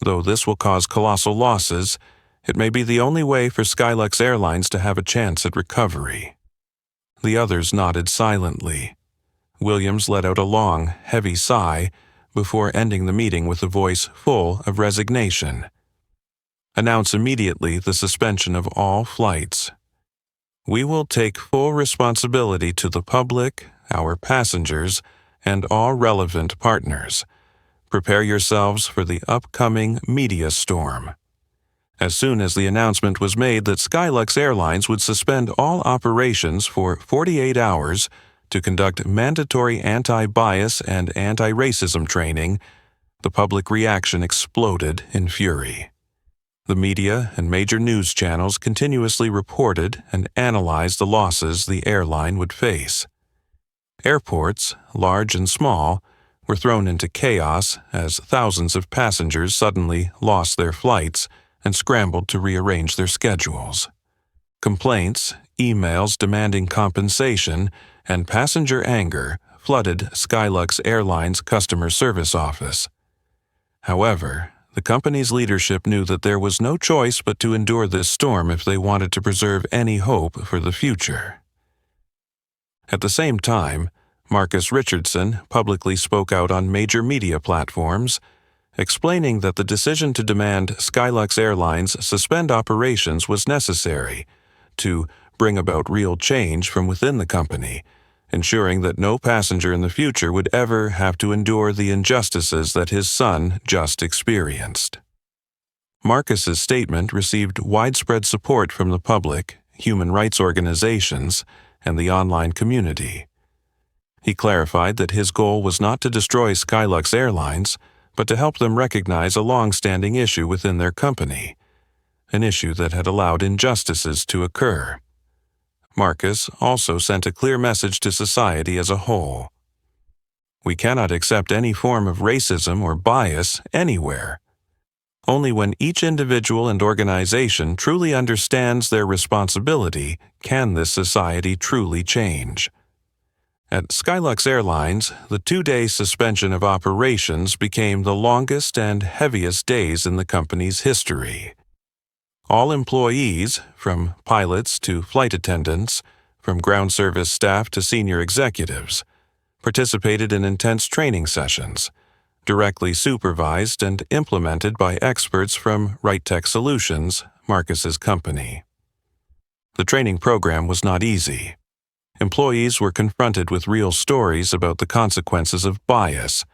S1: Though this will cause colossal losses, it may be the only way for SkyLux Airlines to have a chance at recovery." The others nodded silently. Williams let out a long, heavy sigh before ending the meeting with a voice full of resignation. "Announce immediately the suspension of all flights. We will take full responsibility to the public, our passengers, and all relevant partners. Prepare yourselves for the upcoming media storm." As soon as the announcement was made that SkyLux Airlines would suspend all operations for 48 hours to conduct mandatory anti-bias and anti-racism training, the public reaction exploded in fury. The media and major news channels continuously reported and analyzed the losses the airline would face. Airports, large and small, were thrown into chaos as thousands of passengers suddenly lost their flights and scrambled to rearrange their schedules. Complaints, emails demanding compensation, and passenger anger flooded SkyLux Airlines' customer service office. However, the company's leadership knew that there was no choice but to endure this storm if they wanted to preserve any hope for the future. At the same time, Marcus Richardson publicly spoke out on major media platforms, explaining that the decision to demand SkyLux Airlines suspend operations was necessary to bring about real change from within the company, ensuring that no passenger in the future would ever have to endure the injustices that his son just experienced. Marcus's statement received widespread support from the public, human rights organizations, and the online community. He clarified that his goal was not to destroy SkyLux Airlines, but to help them recognize a long-standing issue within their company, an issue that had allowed injustices to occur. Marcus also sent a clear message to society as a whole. We cannot accept any form of racism or bias anywhere. Only when each individual and organization truly understands their responsibility can this society truly change. At SkyLux Airlines, the 2-day suspension of operations became the longest and heaviest days in the company's history. All employees, from pilots to flight attendants, from ground service staff to senior executives, participated in intense training sessions, directly supervised and implemented by experts from Right Tech Solutions, Marcus's company. The training program was not easy. Employees were confronted with real stories about the consequences of bias,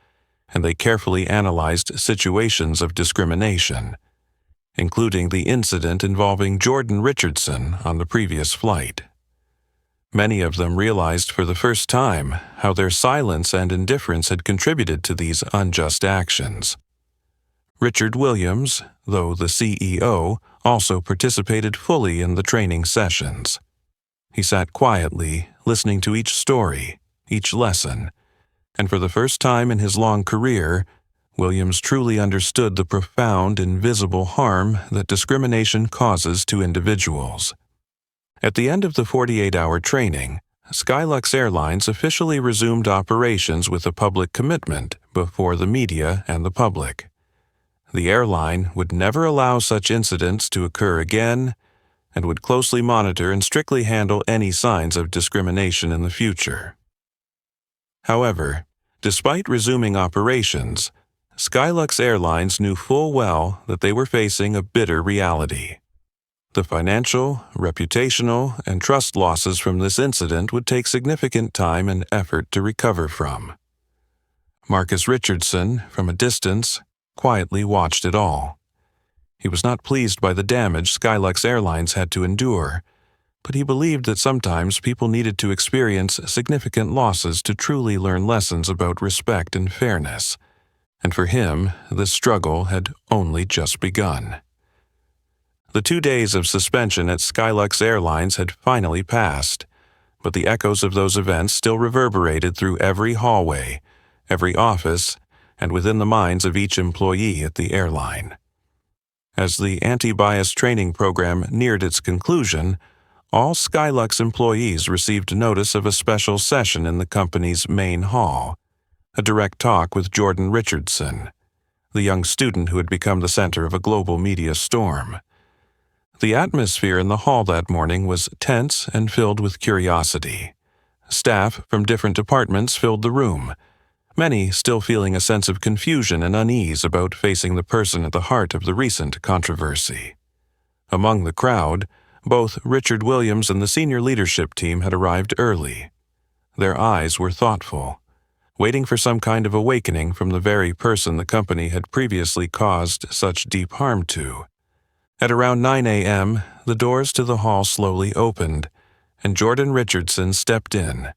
S1: and they carefully analyzed situations of discrimination, including the incident involving Jordan Richardson on the previous flight. Many of them realized for the first time how their silence and indifference had contributed to these unjust actions. Richard Williams, though the CEO, also participated fully in the training sessions. He sat quietly, listening to each story, each lesson, and for the first time in his long career, Williams truly understood the profound, invisible harm that discrimination causes to individuals. At the end of the 48-hour training, SkyLux Airlines officially resumed operations with a public commitment before the media and the public. The airline would never allow such incidents to occur again and would closely monitor and strictly handle any signs of discrimination in the future. However, despite resuming operations, SkyLux Airlines knew full well that they were facing a bitter reality. The financial, reputational, and trust losses from this incident would take significant time and effort to recover from. Marcus Richardson, from a distance, quietly watched it all. He was not pleased by the damage SkyLux Airlines had to endure, but he believed that sometimes people needed to experience significant losses to truly learn lessons about respect and fairness, and for him, this struggle had only just begun. The 2 days of suspension at SkyLux Airlines had finally passed, but the echoes of those events still reverberated through every hallway, every office, and within the minds of each employee at the airline. As the anti-bias training program neared its conclusion, all SkyLux employees received notice of a special session in the company's main hall, a direct talk with Jordan Richardson, the young student who had become the center of a global media storm. The atmosphere in the hall that morning was tense and filled with curiosity. Staff from different departments filled the room, many still feeling a sense of confusion and unease about facing the person at the heart of the recent controversy. Among the crowd, both Richard Williams and the senior leadership team had arrived early. Their eyes were thoughtful, waiting for some kind of awakening from the very person the company had previously caused such deep harm to. At around 9 a.m., the doors to the hall slowly opened, and Jordan Richardson stepped in,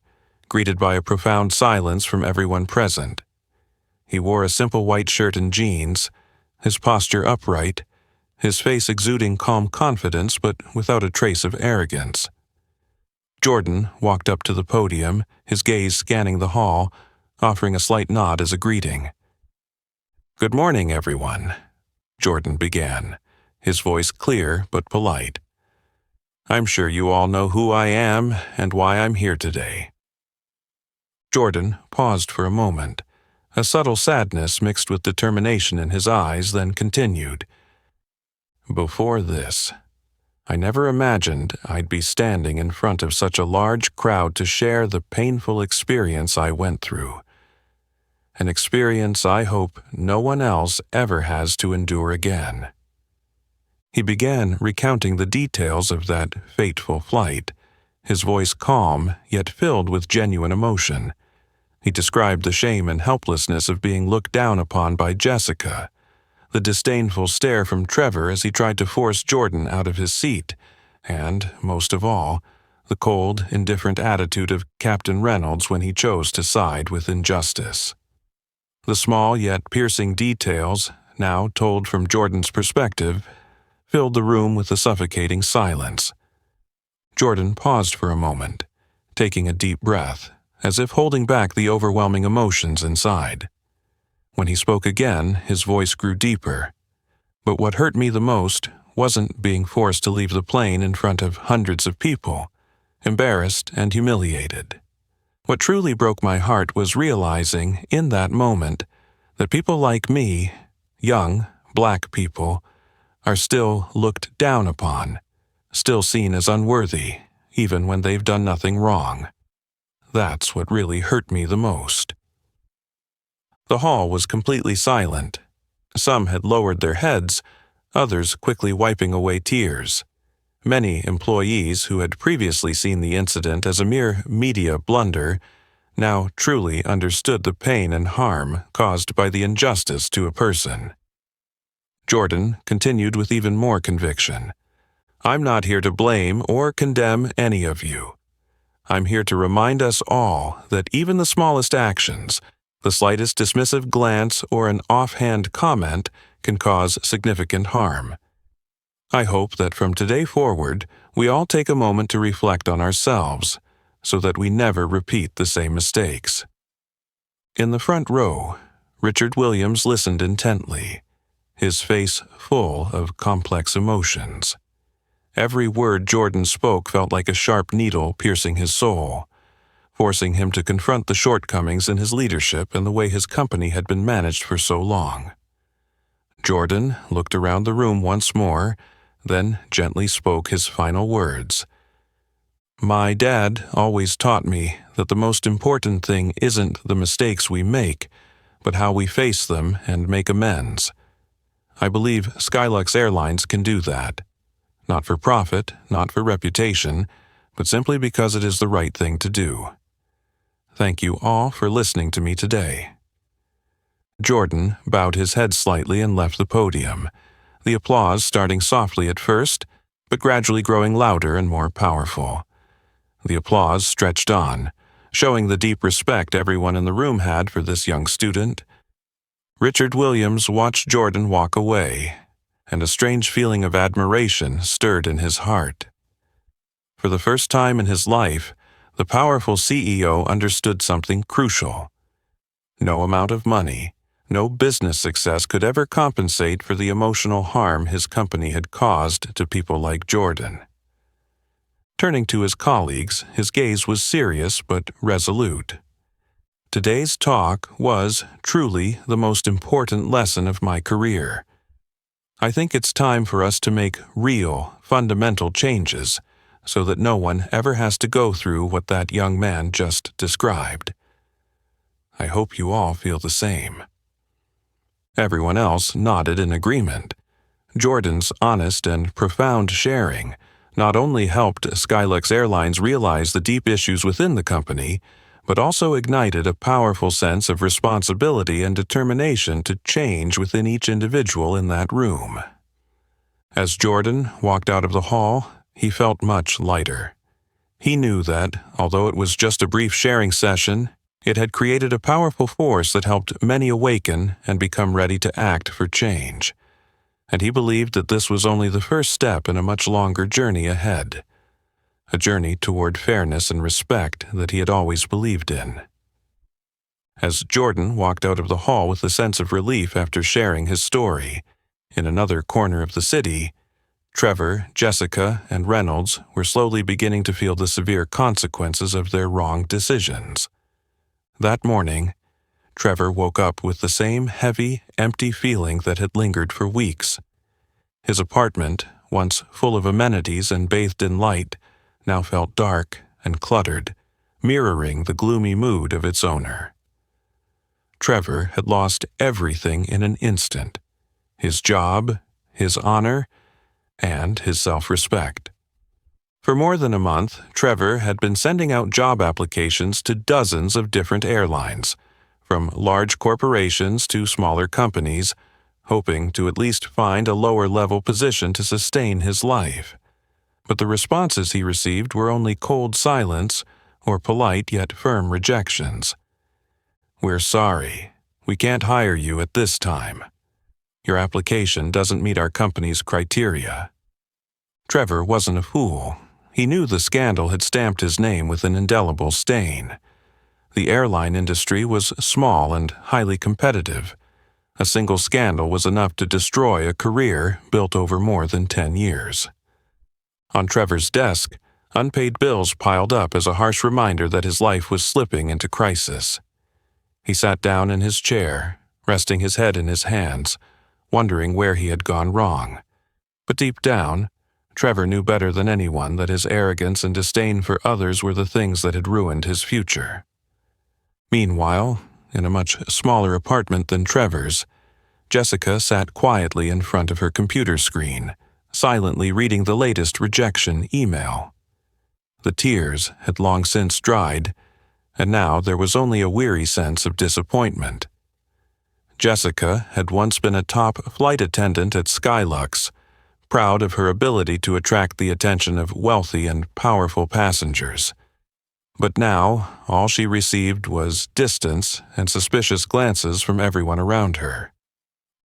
S1: greeted by a profound silence from everyone present. He wore a simple white shirt and jeans, his posture upright, his face exuding calm confidence but without a trace of arrogance. Jordan walked up to the podium, his gaze scanning the hall, offering a slight nod as a greeting. "Good morning, everyone," Jordan began, his voice clear but polite. "I'm sure you all know who I am and why I'm here today." Jordan paused for a moment, a subtle sadness mixed with determination in his eyes, then continued. "Before this, I never imagined I'd be standing in front of such a large crowd to share the painful experience I went through. An experience I hope no one else ever has to endure again." He began recounting the details of that fateful flight, his voice calm yet filled with genuine emotion. He described the shame and helplessness of being looked down upon by Jessica, the disdainful stare from Trevor as he tried to force Jordan out of his seat, and, most of all, the cold, indifferent attitude of Captain Reynolds when he chose to side with injustice. The small yet piercing details, now told from Jordan's perspective, filled the room with a suffocating silence. Jordan paused for a moment, taking a deep breath, as if holding back the overwhelming emotions inside. When he spoke again, his voice grew deeper. But what hurt me the most wasn't being forced to leave the plane in front of hundreds of people, embarrassed and humiliated. What truly broke my heart was realizing, in that moment, that people like me, young, black people, are still looked down upon, still seen as unworthy, even when they've done nothing wrong. That's what really hurt me the most. The hall was completely silent. Some had lowered their heads, others quickly wiping away tears. Many employees who had previously seen the incident as a mere media blunder now truly understood the pain and harm caused by the injustice to a person. Jordan continued with even more conviction. "I'm not here to blame or condemn any of you. I'm here to remind us all that even the smallest actions, the slightest dismissive glance or an offhand comment can cause significant harm. I hope that from today forward, we all take a moment to reflect on ourselves, so that we never repeat the same mistakes." In the front row, Richard Williams listened intently, his face full of complex emotions. Every word Jordan spoke felt like a sharp needle piercing his soul, forcing him to confront the shortcomings in his leadership and the way his company had been managed for so long. Jordan looked around the room once more, then gently spoke his final words. "My dad always taught me that the most important thing isn't the mistakes we make, but how we face them and make amends. I believe SkyLux Airlines can do that. Not for profit, not for reputation, but simply because it is the right thing to do. Thank you all for listening to me today." Jordan bowed his head slightly and left the podium, the applause starting softly at first, but gradually growing louder and more powerful. The applause stretched on, showing the deep respect everyone in the room had for this young student. Richard Williams watched Jordan walk away, and a strange feeling of admiration stirred in his heart. For the first time in his life, the powerful CEO understood something crucial. No amount of money, no business success could ever compensate for the emotional harm his company had caused to people like Jordan. Turning to his colleagues, his gaze was serious but resolute. "Today's talk was truly the most important lesson of my career. I think it's time for us to make real, fundamental changes so that no one ever has to go through what that young man just described. I hope you all feel the same." Everyone else nodded in agreement. Jordan's honest and profound sharing not only helped SkyLux Airlines realize the deep issues within the company, but also ignited a powerful sense of responsibility and determination to change within each individual in that room. As Jordan walked out of the hall, he felt much lighter. He knew that, although it was just a brief sharing session, it had created a powerful force that helped many awaken and become ready to act for change. And he believed that this was only the first step in a much longer journey ahead, a journey toward fairness and respect that he had always believed in. As Jordan walked out of the hall with a sense of relief after sharing his story, in another corner of the city, Trevor, Jessica, and Reynolds were slowly beginning to feel the severe consequences of their wrong decisions. That morning, Trevor woke up with the same heavy, empty feeling that had lingered for weeks. His apartment, once full of amenities and bathed in light, now felt dark and cluttered, mirroring the gloomy mood of its owner. Trevor had lost everything in an instant: his job, his honor, and his self-respect. For more than a month, Trevor had been sending out job applications to dozens of different airlines, from large corporations to smaller companies, hoping to at least find a lower-level position to sustain his life. But the responses he received were only cold silence or polite yet firm rejections. "We're sorry. We can't hire you at this time. Your application doesn't meet our company's criteria." Trevor wasn't a fool. He knew the scandal had stamped his name with an indelible stain. The airline industry was small and highly competitive. A single scandal was enough to destroy a career built over more than 10 years. On Trevor's desk, unpaid bills piled up as a harsh reminder that his life was slipping into crisis. He sat down in his chair, resting his head in his hands, wondering where he had gone wrong. But deep down, Trevor knew better than anyone that his arrogance and disdain for others were the things that had ruined his future. Meanwhile, in a much smaller apartment than Trevor's, Jessica sat quietly in front of her computer screen, silently reading the latest rejection email. The tears had long since dried, and now there was only a weary sense of disappointment. Jessica had once been a top flight attendant at SkyLux, proud of her ability to attract the attention of wealthy and powerful passengers. But now, all she received was distance and suspicious glances from everyone around her.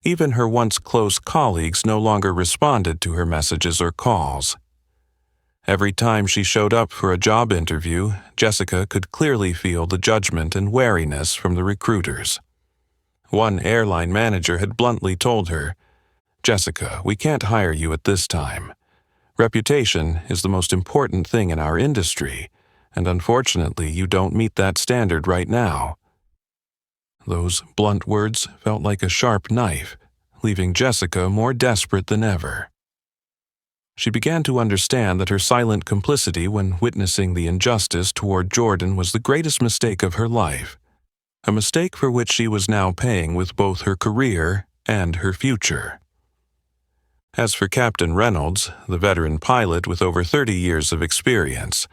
S1: Even her once close colleagues no longer responded to her messages or calls. Every time she showed up for a job interview, Jessica could clearly feel the judgment and wariness from the recruiters. One airline manager had bluntly told her, "Jessica, we can't hire you at this time. Reputation is the most important thing in our industry, and unfortunately you don't meet that standard right now." Those blunt words felt like a sharp knife, leaving Jessica more desperate than ever. She began to understand that her silent complicity when witnessing the injustice toward Jordan was the greatest mistake of her life, a mistake for which she was now paying with both her career and her future. As for Captain Reynolds, the veteran pilot with over 30 years of experience,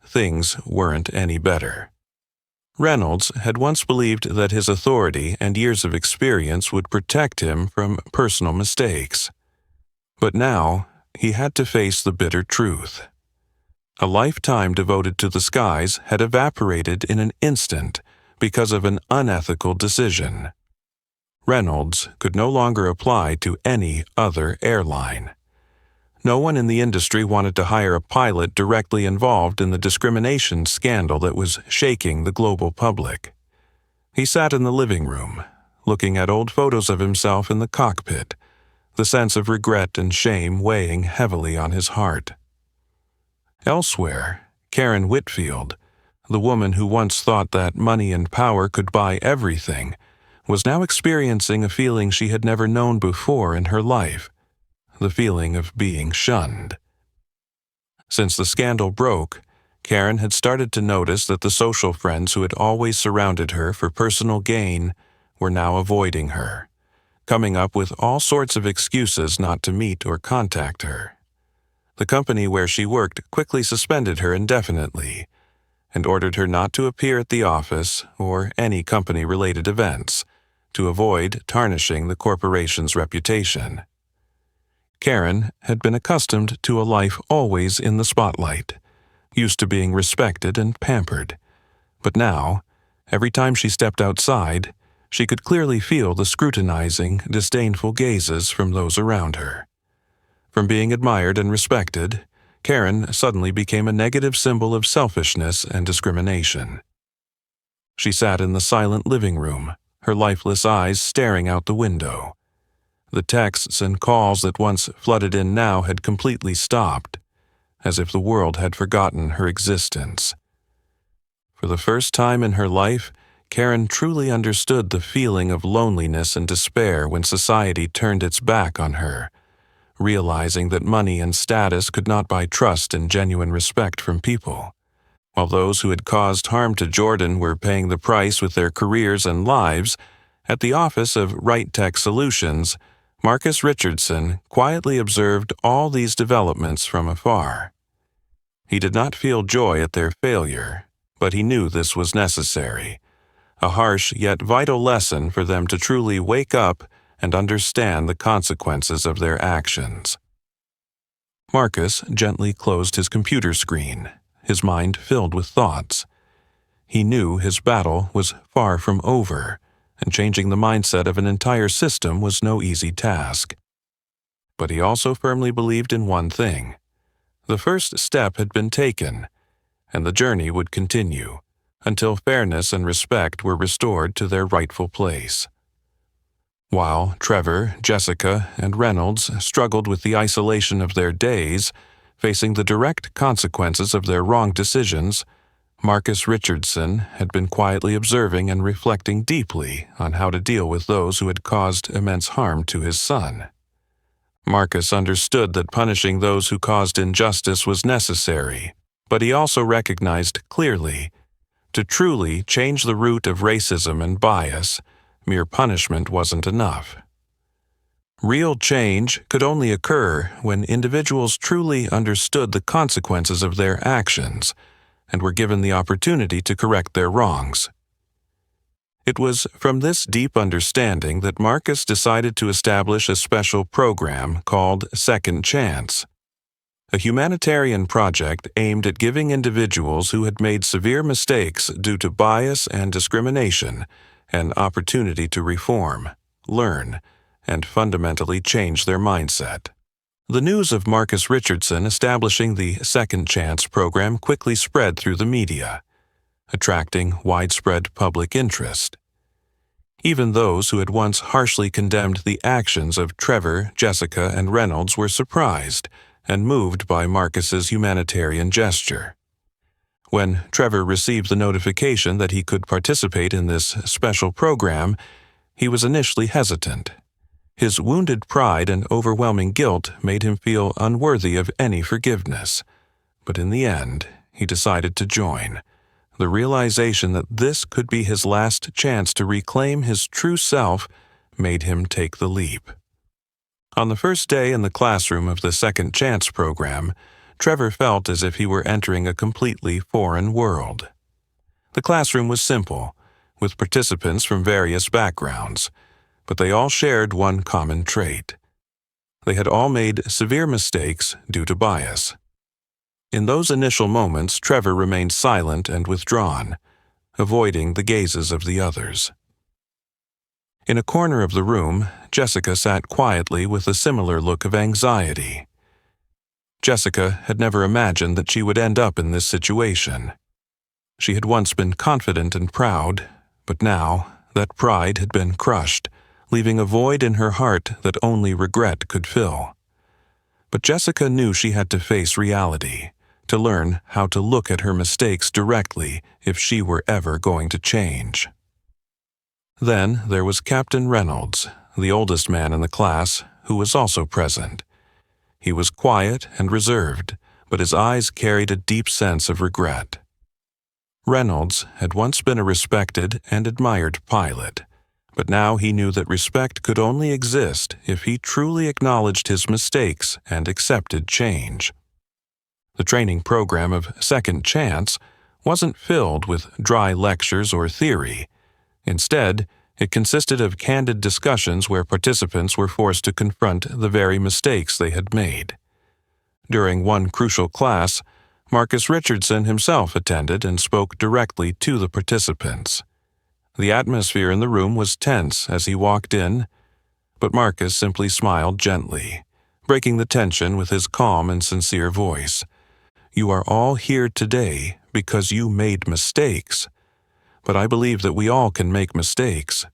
S1: things weren't any better. Reynolds had once believed that his authority and years of experience would protect him from personal mistakes. But now, he had to face the bitter truth. A lifetime devoted to the skies had evaporated in an instant because of an unethical decision. Reynolds could no longer apply to any other airline. No one in the industry wanted to hire a pilot directly involved in the discrimination scandal that was shaking the global public. He sat in the living room, looking at old photos of himself in the cockpit, the sense of regret and shame weighing heavily on his heart. Elsewhere, Karen Whitfield, the woman who once thought that money and power could buy everything, was now experiencing a feeling she had never known before in her life, the feeling of being shunned. Since the scandal broke, Karen had started to notice that the social friends who had always surrounded her for personal gain were now avoiding her, coming up with all sorts of excuses not to meet or contact her. The company where she worked quickly suspended her indefinitely and ordered her not to appear at the office or any company-related events to avoid tarnishing the corporation's reputation. Karen had been accustomed to a life always in the spotlight, used to being respected and pampered. But now, every time she stepped outside, she could clearly feel the scrutinizing, disdainful gazes from those around her. From being admired and respected, Karen suddenly became a negative symbol of selfishness and discrimination. She sat in the silent living room, her lifeless eyes staring out the window. The texts and calls that once flooded in now had completely stopped, as if the world had forgotten her existence. For the first time in her life, Karen truly understood the feeling of loneliness and despair when society turned its back on her, realizing that money and status could not buy trust and genuine respect from people. While those who had caused harm to Jordan were paying the price with their careers and lives, at the office of Right Tech Solutions, Marcus Richardson quietly observed all these developments from afar. He did not feel joy at their failure, but he knew this was necessary, a harsh yet vital lesson for them to truly wake up and understand the consequences of their actions. Marcus gently closed his computer screen, his mind filled with thoughts. He knew his battle was far from over, and changing the mindset of an entire system was no easy task. But he also firmly believed in one thing. The first step had been taken, and the journey would continue until fairness and respect were restored to their rightful place. While Trevor, Jessica, and Reynolds struggled with the isolation of their days, facing the direct consequences of their wrong decisions, Marcus Richardson had been quietly observing and reflecting deeply on how to deal with those who had caused immense harm to his son. Marcus understood that punishing those who caused injustice was necessary, but he also recognized clearly, to truly change the root of racism and bias, mere punishment wasn't enough. Real change could only occur when individuals truly understood the consequences of their actions and were given the opportunity to correct their wrongs. It was from this deep understanding that Marcus decided to establish a special program called Second Chance, a humanitarian project aimed at giving individuals who had made severe mistakes due to bias and discrimination an opportunity to reform, learn, and fundamentally change their mindset. The news of Marcus Richardson establishing the Second Chance program quickly spread through the media, attracting widespread public interest. Even those who had once harshly condemned the actions of Trevor, Jessica, and Reynolds were surprised and moved by Marcus's humanitarian gesture. When Trevor received the notification that he could participate in this special program, he was initially hesitant. His wounded pride and overwhelming guilt made him feel unworthy of any forgiveness. But in the end, he decided to join. The realization that this could be his last chance to reclaim his true self made him take the leap. On the first day in the classroom of the Second Chance program, Trevor felt as if he were entering a completely foreign world. The classroom was simple, with participants from various backgrounds, but they all shared one common trait. They had all made severe mistakes due to bias. In those initial moments, Trevor remained silent and withdrawn, avoiding the gazes of the others. In a corner of the room, Jessica sat quietly with a similar look of anxiety. Jessica had never imagined that she would end up in this situation. She had once been confident and proud, but now that pride had been crushed, leaving a void in her heart that only regret could fill. But Jessica knew she had to face reality, to learn how to look at her mistakes directly if she were ever going to change. Then there was Captain Reynolds, the oldest man in the class, who was also present. He was quiet and reserved, but his eyes carried a deep sense of regret. Reynolds had once been a respected and admired pilot, but now he knew that respect could only exist if he truly acknowledged his mistakes and accepted change. The training program of Second Chance wasn't filled with dry lectures or theory. Instead, it consisted of candid discussions where participants were forced to confront the very mistakes they had made. During one crucial class, Marcus Richardson himself attended and spoke directly to the participants. The atmosphere in the room was tense as he walked in, but Marcus simply smiled gently, breaking the tension with his calm and sincere voice. "You are all here today because you made mistakes. But I believe that we all can make mistakes.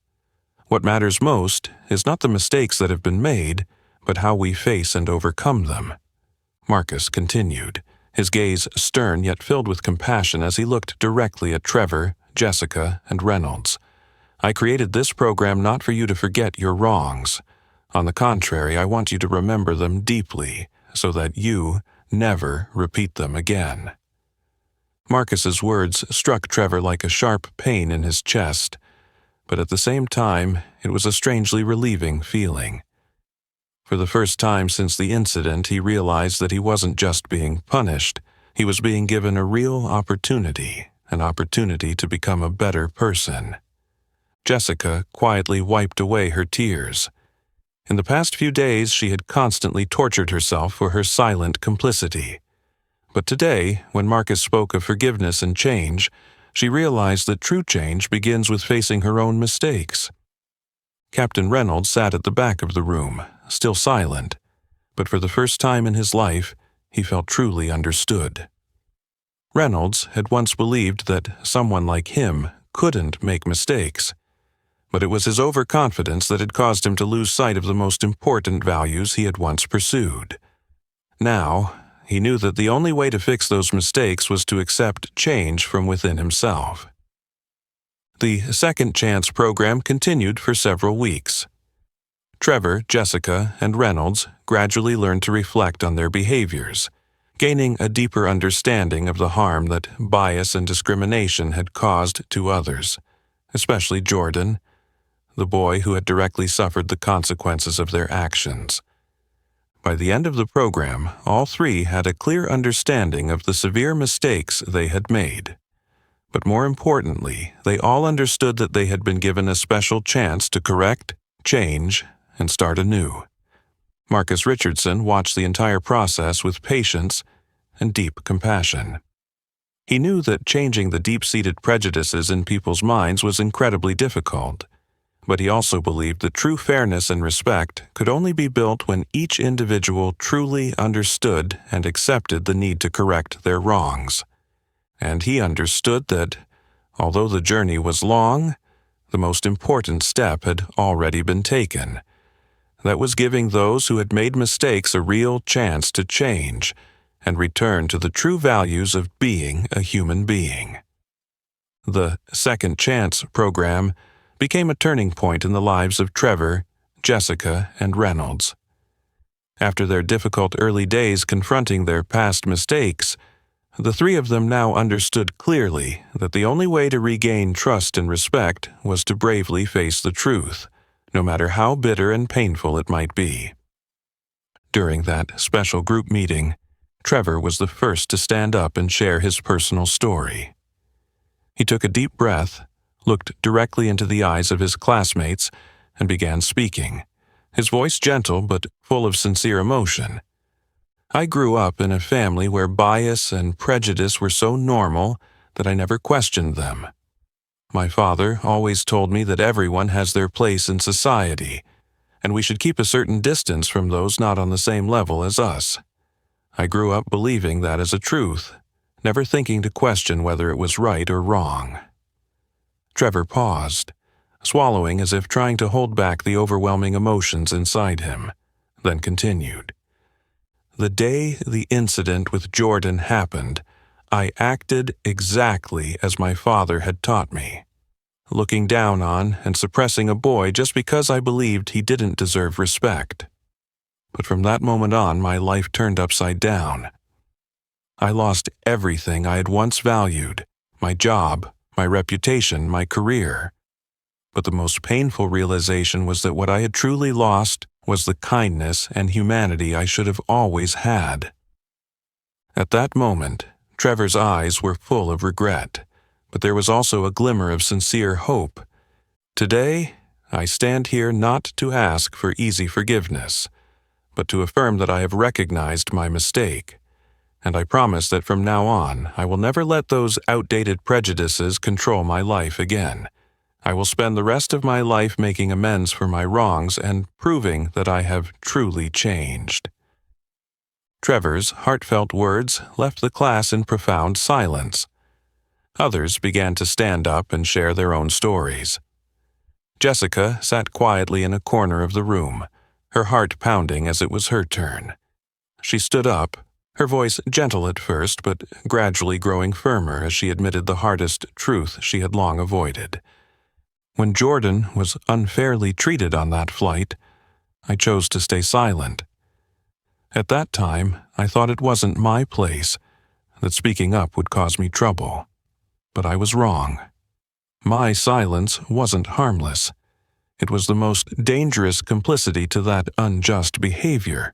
S1: What matters most is not the mistakes that have been made, but how we face and overcome them." Marcus continued, his gaze stern yet filled with compassion as he looked directly at Trevor, Jessica, and Reynolds. "I created this program not for you to forget your wrongs. On the contrary, I want you to remember them deeply, so that you never repeat them again." Marcus's words struck Trevor like a sharp pain in his chest, but at the same time, it was a strangely relieving feeling. For the first time since the incident, he realized that he wasn't just being punished, he was being given a real opportunity, an opportunity to become a better person. Jessica quietly wiped away her tears. In the past few days, she had constantly tortured herself for her silent complicity. But today, when Marcus spoke of forgiveness and change, she realized that true change begins with facing her own mistakes. Captain Reynolds sat at the back of the room, still silent, but for the first time in his life, he felt truly understood. Reynolds had once believed that someone like him couldn't make mistakes, but it was his overconfidence that had caused him to lose sight of the most important values he had once pursued. Now, he knew that the only way to fix those mistakes was to accept change from within himself. The Second Chance program continued for several weeks. Trevor, Jessica, and Reynolds gradually learned to reflect on their behaviors, gaining a deeper understanding of the harm that bias and discrimination had caused to others, especially Jordan, the boy who had directly suffered the consequences of their actions. By the end of the program, all three had a clear understanding of the severe mistakes they had made. But more importantly, they all understood that they had been given a special chance to correct, change, and start anew. Marcus Richardson watched the entire process with patience and deep compassion. He knew that changing the deep-seated prejudices in people's minds was incredibly difficult, but he also believed that true fairness and respect could only be built when each individual truly understood and accepted the need to correct their wrongs. And he understood that, although the journey was long, the most important step had already been taken. That was giving those who had made mistakes a real chance to change and return to the true values of being a human being. The Second Chance program became a turning point in the lives of Trevor, Jessica, and Reynolds. After their difficult early days confronting their past mistakes, the three of them now understood clearly that the only way to regain trust and respect was to bravely face the truth, no matter how bitter and painful it might be. During that special group meeting, Trevor was the first to stand up and share his personal story. He took a deep breath, looked directly into the eyes of his classmates, and began speaking, his voice gentle but full of sincere emotion. I grew up in a family where bias and prejudice were so normal that I never questioned them. My father always told me that everyone has their place in society, and we should keep a certain distance from those not on the same level as us. I grew up believing that as a truth, never thinking to question whether it was right or wrong. Trevor paused, swallowing as if trying to hold back the overwhelming emotions inside him, then continued. The day the incident with Jordan happened, I acted exactly as my father had taught me, looking down on and suppressing a boy just because I believed he didn't deserve respect. But from that moment on, my life turned upside down. I lost everything I had once valued, my job, my reputation, my career. But the most painful realization was that what I had truly lost was the kindness and humanity I should have always had. At that moment, Trevor's eyes were full of regret, but there was also a glimmer of sincere hope. Today, I stand here not to ask for easy forgiveness, but to affirm that I have recognized my mistake, and I promise that from now on I will never let those outdated prejudices control my life again. I will spend the rest of my life making amends for my wrongs and proving that I have truly changed. Trevor's heartfelt words left the class in profound silence. Others began to stand up and share their own stories. Jessica sat quietly in a corner of the room, her heart pounding as it was her turn. She stood up, her voice gentle at first but gradually growing firmer as she admitted the hardest truth she had long avoided. When Jordan was unfairly treated on that flight, I chose to stay silent. At that time, I thought it wasn't my place, that speaking up would cause me trouble. But I was wrong. My silence wasn't harmless. It was the most dangerous complicity to that unjust behavior.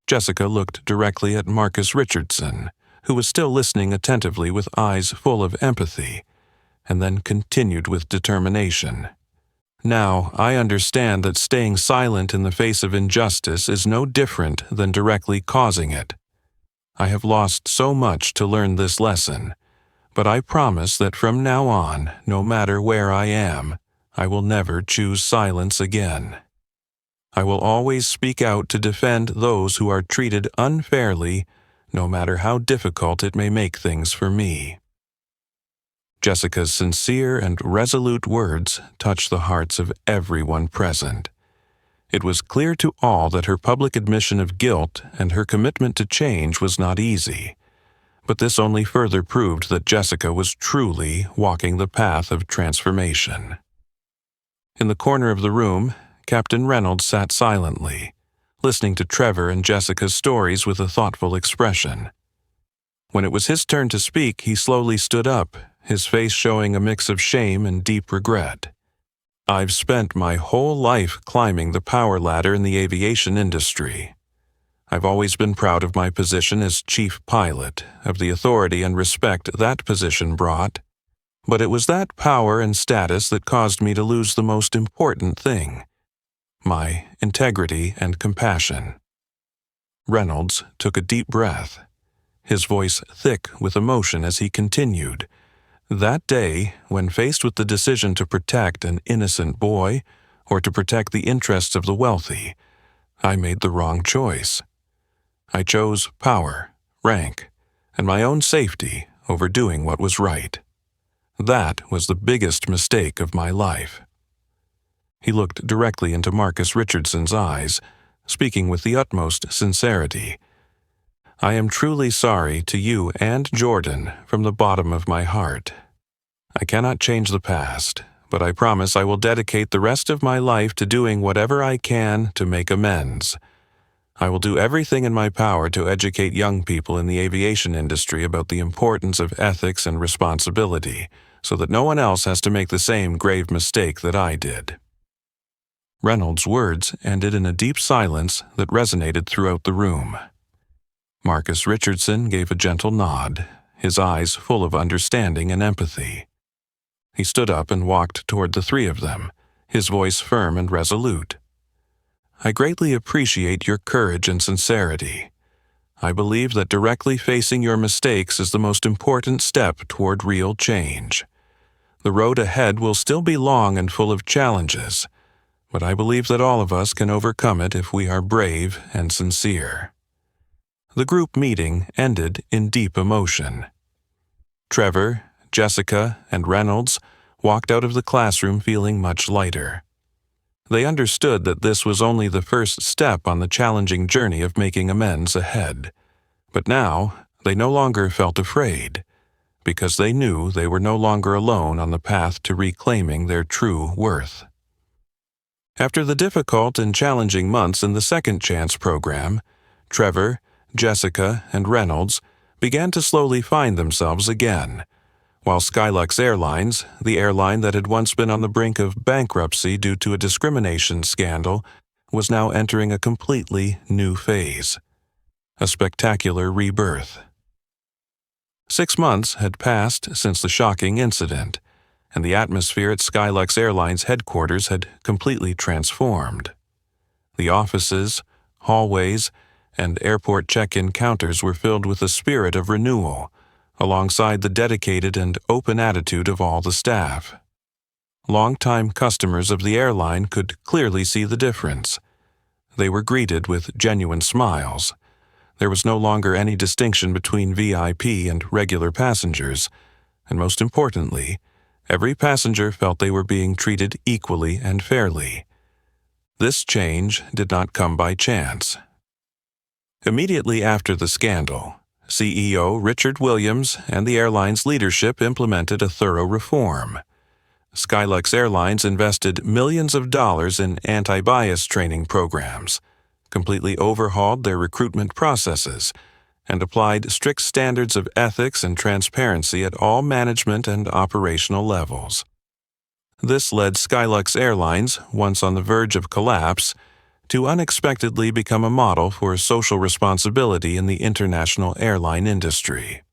S1: Jessica looked directly at Marcus Richardson, who was still listening attentively with eyes full of empathy, and then continued with determination. Now, I understand that staying silent in the face of injustice is no different than directly causing it. I have lost so much to learn this lesson, but I promise that from now on, no matter where I am, I will never choose silence again. I will always speak out to defend those who are treated unfairly, no matter how difficult it may make things for me. Jessica's sincere and resolute words touched the hearts of everyone present. It was clear to all that her public admission of guilt and her commitment to change was not easy, but this only further proved that Jessica was truly walking the path of transformation. In the corner of the room, Captain Reynolds sat silently, listening to Trevor and Jessica's stories with a thoughtful expression. When it was his turn to speak, he slowly stood up, his face showing a mix of shame and deep regret. I've spent my whole life climbing the power ladder in the aviation industry. I've always been proud of my position as chief pilot, of the authority and respect that position brought. But it was that power and status that caused me to lose the most important thing: my integrity and compassion. Reynolds took a deep breath, his voice thick with emotion as he continued. That day, when faced with the decision to protect an innocent boy or to protect the interests of the wealthy, I made the wrong choice. I chose power, rank, and my own safety over doing what was right. That was the biggest mistake of my life. He looked directly into Marcus Richardson's eyes, speaking with the utmost sincerity. I am truly sorry to you and Jordan from the bottom of my heart. I cannot change the past, but I promise I will dedicate the rest of my life to doing whatever I can to make amends. I will do everything in my power to educate young people in the aviation industry about the importance of ethics and responsibility, so that no one else has to make the same grave mistake that I did. Reynolds' words ended in a deep silence that resonated throughout the room. Marcus Richardson gave a gentle nod, his eyes full of understanding and empathy. He stood up and walked toward the three of them, his voice firm and resolute. "I greatly appreciate your courage and sincerity. I believe that directly facing your mistakes is the most important step toward real change. The road ahead will still be long and full of challenges, but I believe that all of us can overcome it if we are brave and sincere." The group meeting ended in deep emotion. Trevor, Jessica, and Reynolds walked out of the classroom feeling much lighter. They understood that this was only the first step on the challenging journey of making amends ahead. But now, they no longer felt afraid, because they knew they were no longer alone on the path to reclaiming their true worth. After the difficult and challenging months in the Second Chance program, Trevor, Jessica, and Reynolds began to slowly find themselves again, while SkyLux Airlines, the airline that had once been on the brink of bankruptcy due to a discrimination scandal, was now entering a completely new phase. A spectacular rebirth. 6 months had passed since the shocking incident, and the atmosphere at SkyLux Airlines headquarters had completely transformed. The offices, hallways, and airport check-in counters were filled with a spirit of renewal, alongside the dedicated and open attitude of all the staff. Longtime customers of the airline could clearly see the difference. They were greeted with genuine smiles. There was no longer any distinction between VIP and regular passengers, and most importantly, every passenger felt they were being treated equally and fairly. This change did not come by chance. Immediately after the scandal, CEO Richard Williams and the airline's leadership implemented a thorough reform. SkyLux Airlines invested millions of dollars in anti-bias training programs, completely overhauled their recruitment processes, and applied strict standards of ethics and transparency at all management and operational levels. This led SkyLux Airlines, once on the verge of collapse, to unexpectedly become a model for social responsibility in the international airline industry.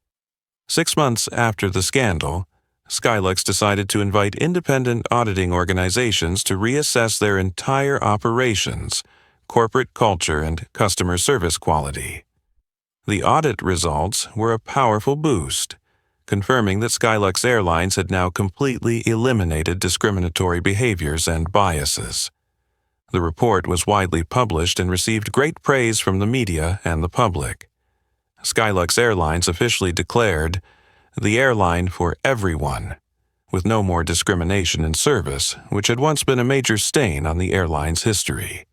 S1: 6 months after the scandal, SkyLux decided to invite independent auditing organizations to reassess their entire operations, corporate culture, and customer service quality. The audit results were a powerful boost, confirming that SkyLux Airlines had now completely eliminated discriminatory behaviors and biases. The report was widely published and received great praise from the media and the public. SkyLux Airlines officially declared, "the airline for everyone," with no more discrimination in service, which had once been a major stain on the airline's history.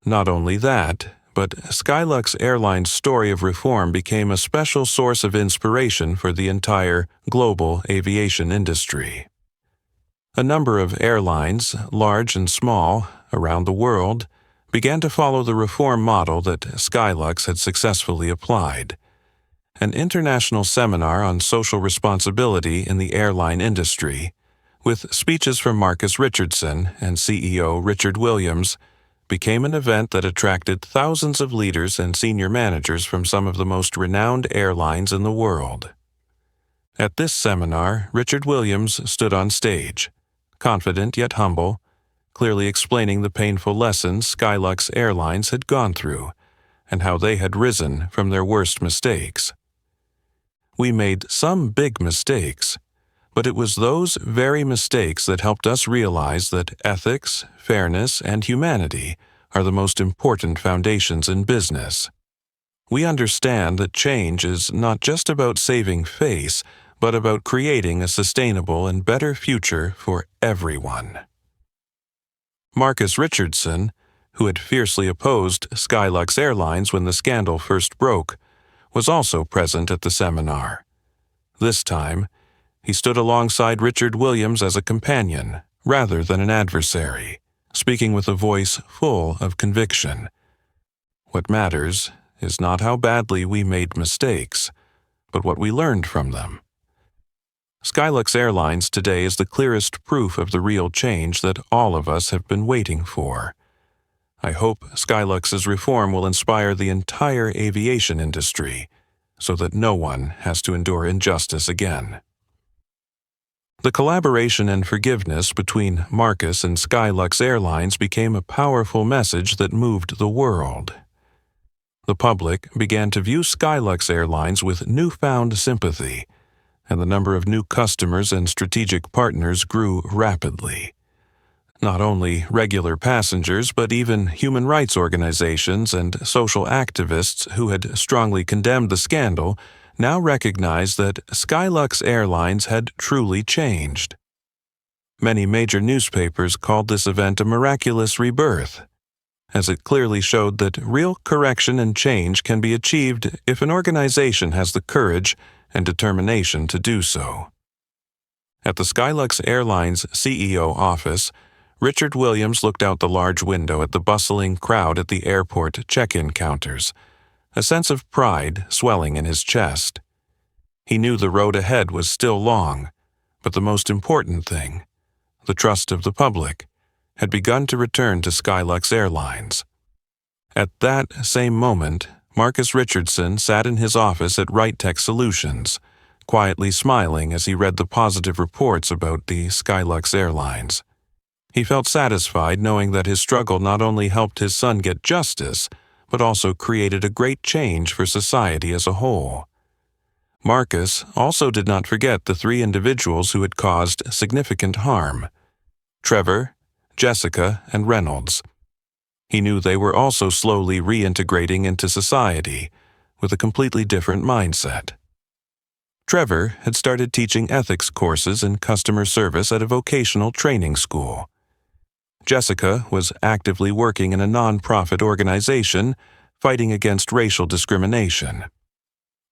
S1: Not only that, but SkyLux Airlines' story of reform became a special source of inspiration for the entire global aviation industry. A number of airlines, large and small, around the world, began to follow the reform model that SkyLux had successfully applied. An international seminar on social responsibility in the airline industry, with speeches from Marcus Richardson and CEO Richard Williams, became an event that attracted thousands of leaders and senior managers from some of the most renowned airlines in the world. At this seminar, Richard Williams stood on stage, confident yet humble, clearly explaining the painful lessons SkyLux Airlines had gone through and how they had risen from their worst mistakes. "We made some big mistakes, but it was those very mistakes that helped us realize that ethics, fairness, and humanity are the most important foundations in business. We understand that change is not just about saving face, but about creating a sustainable and better future for everyone." Marcus Richardson, who had fiercely opposed SkyLux Airlines when the scandal first broke, was also present at the seminar. This time, he stood alongside Richard Williams as a companion, rather than an adversary, speaking with a voice full of conviction. "What matters is not how badly we made mistakes, but what we learned from them." SkyLux Airlines today is the clearest proof of the real change that all of us have been waiting for. I hope SkyLux's reform will inspire the entire aviation industry so that no one has to endure injustice again. The collaboration and forgiveness between Marcus and SkyLux Airlines became a powerful message that moved the world. The public began to view SkyLux Airlines with newfound sympathy, and the number of new customers and strategic partners grew rapidly. Not only regular passengers, but even human rights organizations and social activists who had strongly condemned the scandal now recognized that SkyLux Airlines had truly changed. Many major newspapers called this event a miraculous rebirth, as it clearly showed that real correction and change can be achieved if an organization has the courage and determination to do so. At the SkyLux Airlines CEO office, Richard Williams looked out the large window at the bustling crowd at the airport check-in counters, a sense of pride swelling in his chest. He knew the road ahead was still long, but the most important thing, the trust of the public, had begun to return to SkyLux Airlines. At that same moment, Marcus Richardson sat in his office at Right Tech Solutions, quietly smiling as he read the positive reports about the SkyLux Airlines. He felt satisfied knowing that his struggle not only helped his son get justice, but also created a great change for society as a whole. Marcus also did not forget the 3 individuals who had caused significant harm: Trevor, Jessica, and Reynolds. He knew they were also slowly reintegrating into society with a completely different mindset. Trevor had started teaching ethics courses and customer service at a vocational training school. Jessica was actively working in a non-profit organization fighting against racial discrimination.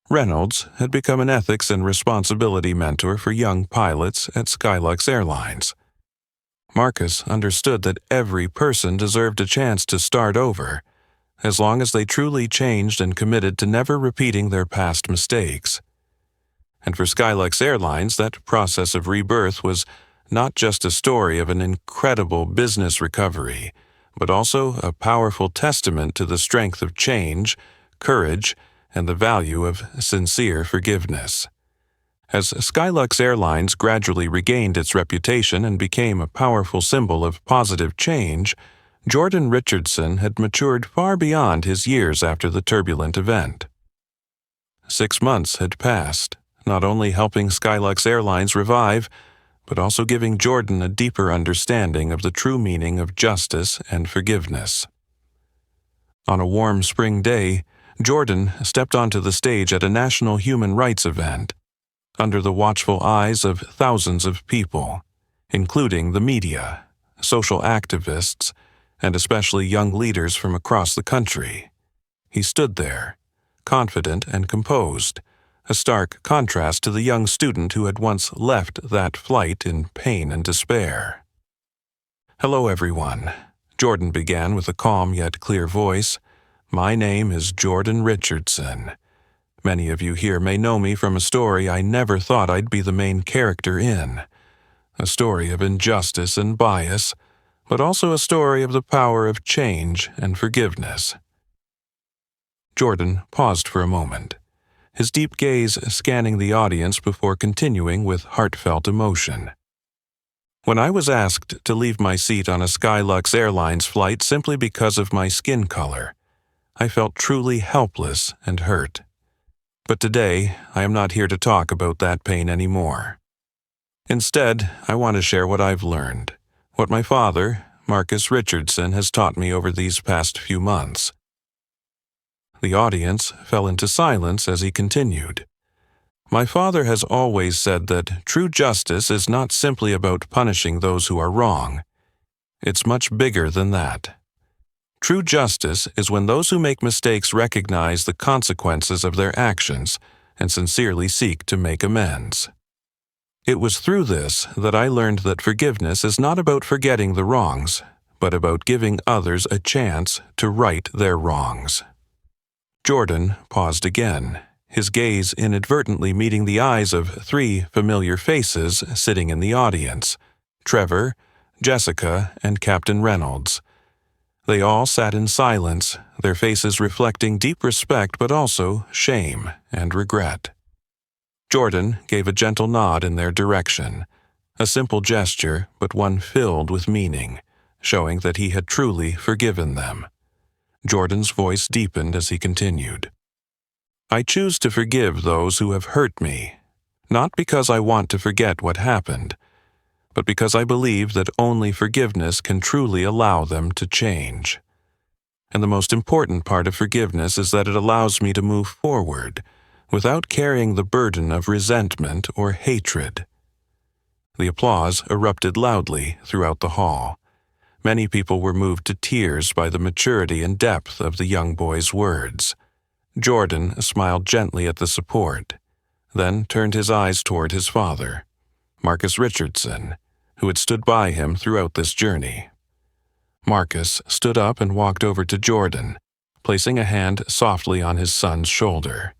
S1: Reynolds had become an ethics and responsibility mentor for young pilots at SkyLux Airlines. Marcus understood that every person deserved a chance to start over, as long as they truly changed and committed to never repeating their past mistakes. And for SkyLux Airlines, that process of rebirth was not just a story of an incredible business recovery, but also a powerful testament to the strength of change, courage, and the value of sincere forgiveness. As SkyLux Airlines gradually regained its reputation and became a powerful symbol of positive change, Jordan Richardson had matured far beyond his years after the turbulent event. 6 months had passed, not only helping SkyLux Airlines revive, but also giving Jordan a deeper understanding of the true meaning of justice and forgiveness. On a warm spring day, Jordan stepped onto the stage at a national human rights event, under the watchful eyes of thousands of people, including the media, social activists, and especially young leaders from across the country. He stood there, confident and composed, a stark contrast to the young student who had once left that flight in pain and despair. "Hello, everyone," Jordan began with a calm yet clear voice. "My name is Jordan Richardson. Many of you here may know me from a story I never thought I'd be the main character in. A story of injustice and bias, but also a story of the power of change and forgiveness." Jordan paused for a moment, his deep gaze scanning the audience before continuing with heartfelt emotion. "When I was asked to leave my seat on a SkyLux Airlines flight simply because of my skin color, I felt truly helpless and hurt. But today, I am not here to talk about that pain anymore. Instead, I want to share what I've learned, what my father, Marcus Richardson, has taught me over these past few months." The audience fell into silence as he continued. "My father has always said that true justice is not simply about punishing those who are wrong. It's much bigger than that. True justice is when those who make mistakes recognize the consequences of their actions and sincerely seek to make amends. It was through this that I learned that forgiveness is not about forgetting the wrongs, but about giving others a chance to right their wrongs." Jordan paused again, his gaze inadvertently meeting the eyes of 3 familiar faces sitting in the audience: Trevor, Jessica, and Captain Reynolds. They all sat in silence, their faces reflecting deep respect but also shame and regret. Jordan gave a gentle nod in their direction, a simple gesture but one filled with meaning, showing that he had truly forgiven them. Jordan's voice deepened as he continued. "I choose to forgive those who have hurt me, not because I want to forget what happened, but because I believe that only forgiveness can truly allow them to change. And the most important part of forgiveness is that it allows me to move forward without carrying the burden of resentment or hatred." The applause erupted loudly throughout the hall. Many people were moved to tears by the maturity and depth of the young boy's words. Jordan smiled gently at the support, then turned his eyes toward his father, Marcus Richardson, who had stood by him throughout this journey. Marcus stood up and walked over to Jordan, placing a hand softly on his son's shoulder.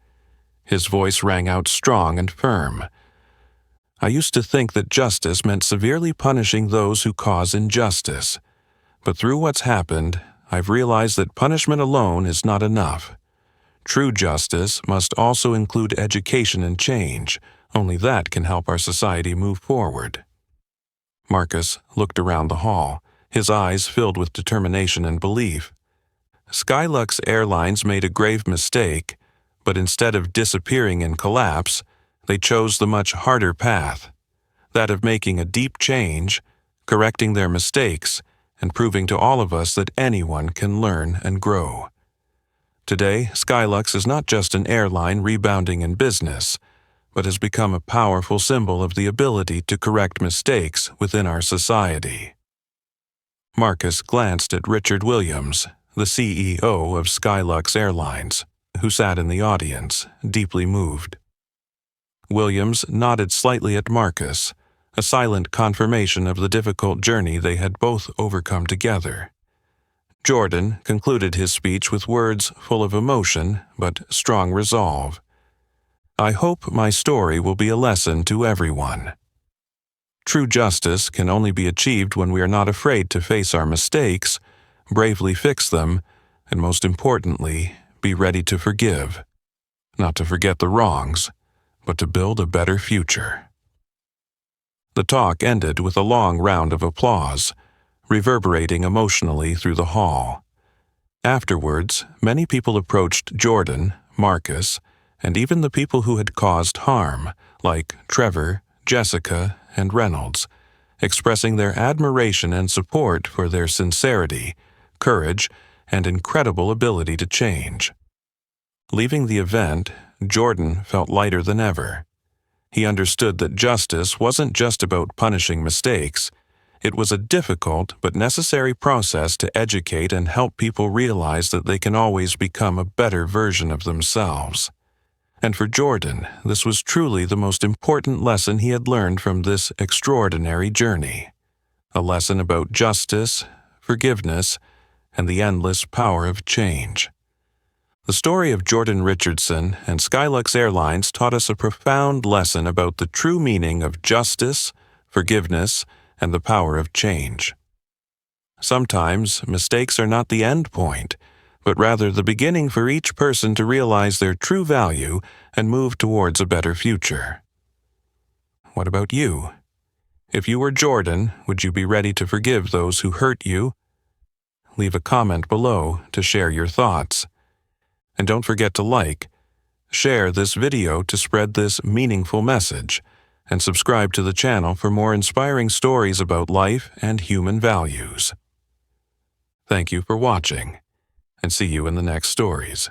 S1: His voice rang out strong and firm. "I used to think that justice meant severely punishing those who cause injustice, but through what's happened, I've realized that punishment alone is not enough. True justice must also include education and change. Only that can help our society move forward." Marcus looked around the hall, his eyes filled with determination and belief. SkyLux Airlines made a grave mistake, but instead of disappearing in collapse, they chose the much harder path, that of making a deep change, correcting their mistakes, and proving to all of us that anyone can learn and grow. Today, SkyLux is not just an airline rebounding in business, but has become a powerful symbol of the ability to correct mistakes within our society. Marcus glanced at Richard Williams, the CEO of SkyLux Airlines, who sat in the audience, deeply moved. Williams nodded slightly at Marcus, a silent confirmation of the difficult journey they had both overcome together. Jordan concluded his speech with words full of emotion but strong resolve. "I hope my story will be a lesson to everyone. True justice can only be achieved when we are not afraid to face our mistakes, bravely fix them, and most importantly, be ready to forgive. Not to forget the wrongs, but to build a better future." The talk ended with a long round of applause, reverberating emotionally through the hall. Afterwards, many people approached Jordan, Marcus, and even the people who had caused harm, like Trevor, Jessica, and Reynolds, expressing their admiration and support for their sincerity, courage, and incredible ability to change. Leaving the event, Jordan felt lighter than ever. He understood that justice wasn't just about punishing mistakes. It was a difficult but necessary process to educate and help people realize that they can always become a better version of themselves. And for Jordan, this was truly the most important lesson he had learned from this extraordinary journey. A lesson about justice, forgiveness, and the endless power of change. The story of Jordan Richardson and SkyLux Airlines taught us a profound lesson about the true meaning of justice, forgiveness, and the power of change. Sometimes, mistakes are not the end point, but rather the beginning for each person to realize their true value and move towards a better future. What about you? If you were Jordan, would you be ready to forgive those who hurt you? Leave a comment below to share your thoughts. And don't forget to like, share this video to spread this meaningful message, and subscribe to the channel for more inspiring stories about life and human values. Thank you for watching, and see you in the next stories.